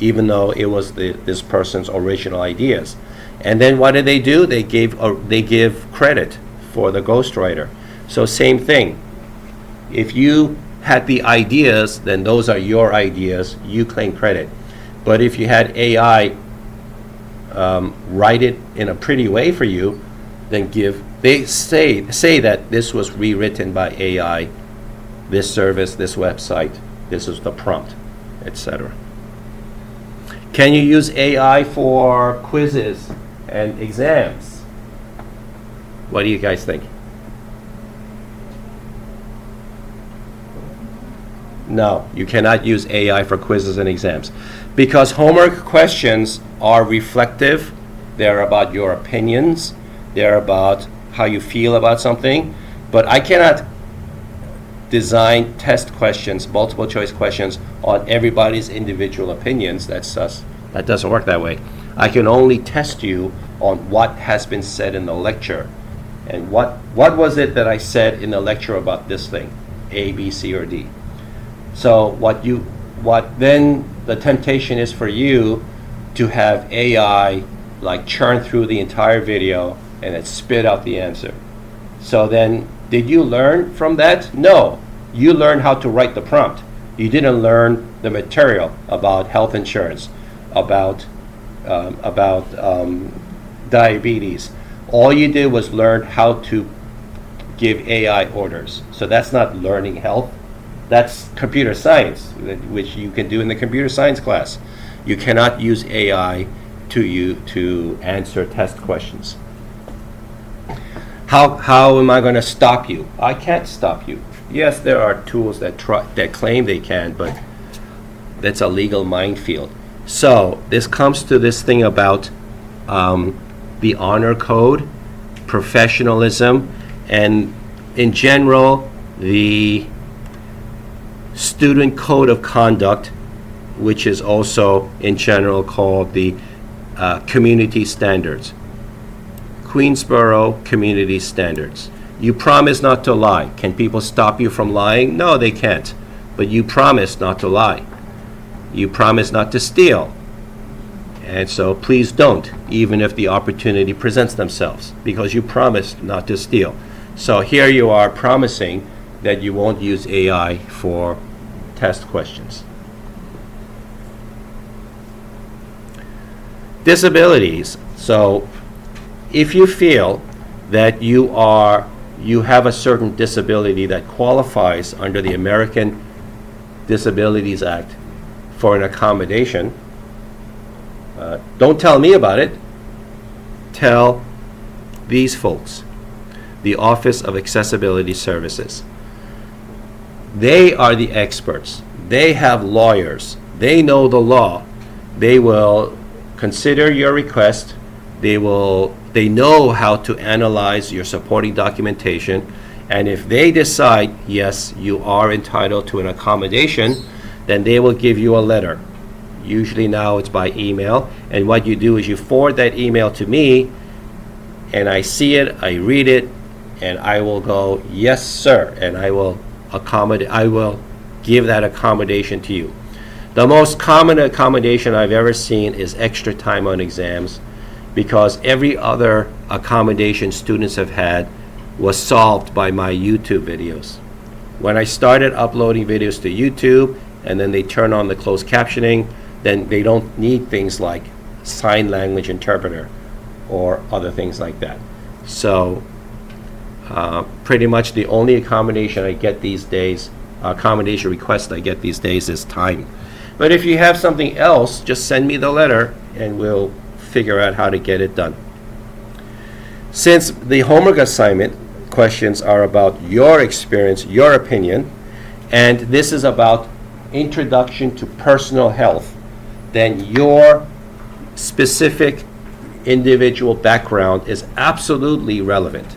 Speaker 1: even though it was this person's original ideas. And then what do? They give credit for the ghostwriter. So same thing. If you had the ideas, then those are your ideas. You claim credit. But if you had AI write it in a pretty way for you, then they say that this was rewritten by AI this service, this website, this is the prompt, etc. Can you use AI for quizzes and exams? What do you guys think? No, you cannot use AI for quizzes and exams because homework questions are reflective. They're about your opinions. They're about how you feel about something. But I cannot design test questions, multiple choice questions on everybody's individual opinions. That doesn't work that way. I can only test you on what has been said in the lecture. And what was it that I said in the lecture about this thing? A, B, C, or D. So then the temptation is for you to have AI like churn through the entire video and it spit out the answer. So then, did you learn from that? No. You learned how to write the prompt. You didn't learn the material about health insurance, about diabetes. All you did was learn how to give AI orders. So that's not learning health. That's computer science, which you can do in the computer science class. You cannot use AI to answer test questions. How am I going to stop you? I can't stop you. Yes, there are tools that claim they can, but that's a legal minefield. So this comes to this thing about the honor code, professionalism, and in general, the student code of conduct, which is also in general called the community standards. Queensboro community standards. You promise not to lie. Can people stop you from lying? No, they can't. But you promise not to lie. You promise not to steal. And so please don't, even if the opportunity presents themselves, because you promised not to steal. So here you are promising that you won't use AI for test questions. Disabilities. So if you feel that you have a certain disability that qualifies under the American Disabilities Act for an accommodation, don't tell me about it. Tell these folks, the Office of Accessibility Services. They are the experts. They have lawyers. They know the law. They will consider your request. They know how to analyze your supporting documentation. And if they decide, yes, you are entitled to an accommodation, then they will give you a letter. Usually now it's by email. And what you do is you forward that email to me, and I see it, I read it, and I will go, yes, sir, and I will give that accommodation to you. The most common accommodation I've ever seen is extra time on exams, because every other accommodation students have had was solved by my YouTube videos. When I started uploading videos to YouTube, and then they turn on the closed captioning, then they don't need things like sign language interpreter or other things like that. So pretty much the only accommodation I get these days, accommodation request I get these days is time. But if you have something else, just send me the letter and we'll figure out how to get it done. Since the homework assignment questions are about your experience, your opinion, and this is about introduction to personal health, then your specific individual background is absolutely relevant.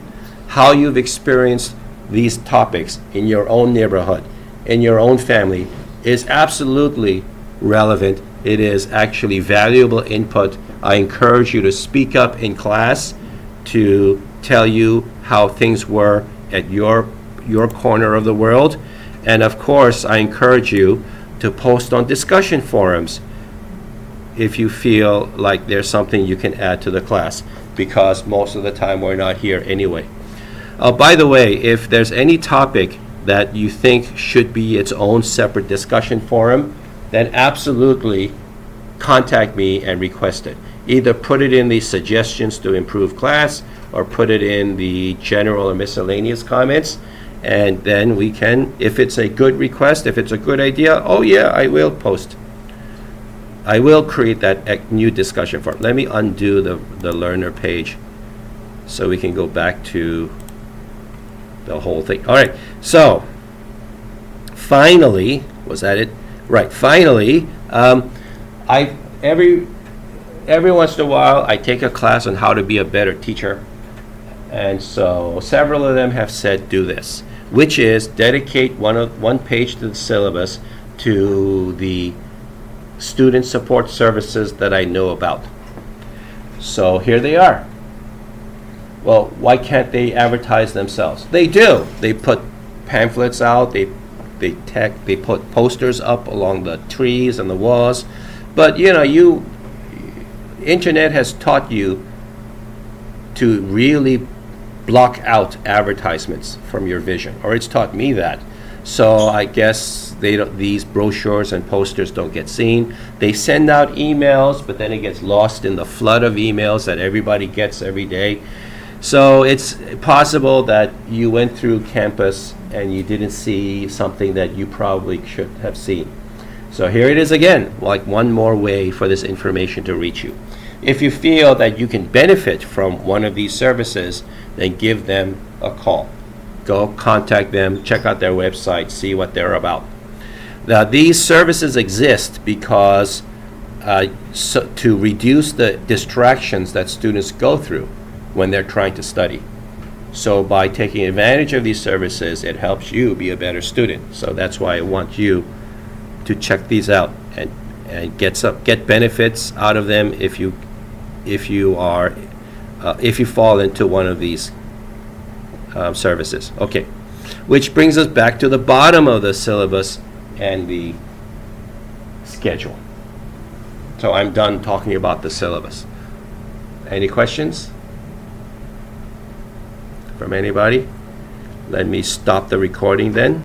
Speaker 1: How you've experienced these topics in your own neighborhood, in your own family, is absolutely relevant. It is actually valuable input. I encourage you to speak up in class to tell you how things were at your corner of the world. And of course, I encourage you to post on discussion forums if you feel like there's something you can add to the class, because most of the time we're not here anyway. By the way, if there's any topic that you think should be its own separate discussion forum, then absolutely contact me and request it. Either put it in the suggestions to improve class or put it in the general or miscellaneous comments, and then we can, if it's a good request, if it's a good idea, oh yeah, I will post. I will create that new discussion forum. Let me undo the learner page so we can go back to the whole thing. All right, so finally, was that it? Right, finally, every once in a while I take a class on how to be a better teacher, and so several of them have said do this, which is dedicate one page to the syllabus to the student support services that I know about. So here they are. Well, why can't they advertise themselves? They do. They put pamphlets out, they put posters up along the trees and the walls. But internet has taught you to really block out advertisements from your vision, or it's taught me that. So I guess these brochures and posters don't get seen. They send out emails, but then it gets lost in the flood of emails that everybody gets every day. So it's possible that you went through campus and you didn't see something that you probably should have seen. So here it is again, like one more way for this information to reach you. If you feel that you can benefit from one of these services, then give them a call. Go contact them, check out their website, see what they're about. Now, these services exist because to reduce the distractions that students go through when they're trying to study. So by taking advantage of these services, it helps you be a better student. So that's why I want you to check these out and get benefits out of them if you fall into one of these services. Okay, which brings us back to the bottom of the syllabus and the schedule. So I'm done talking about the syllabus. Any questions from anybody? Let me stop the recording then.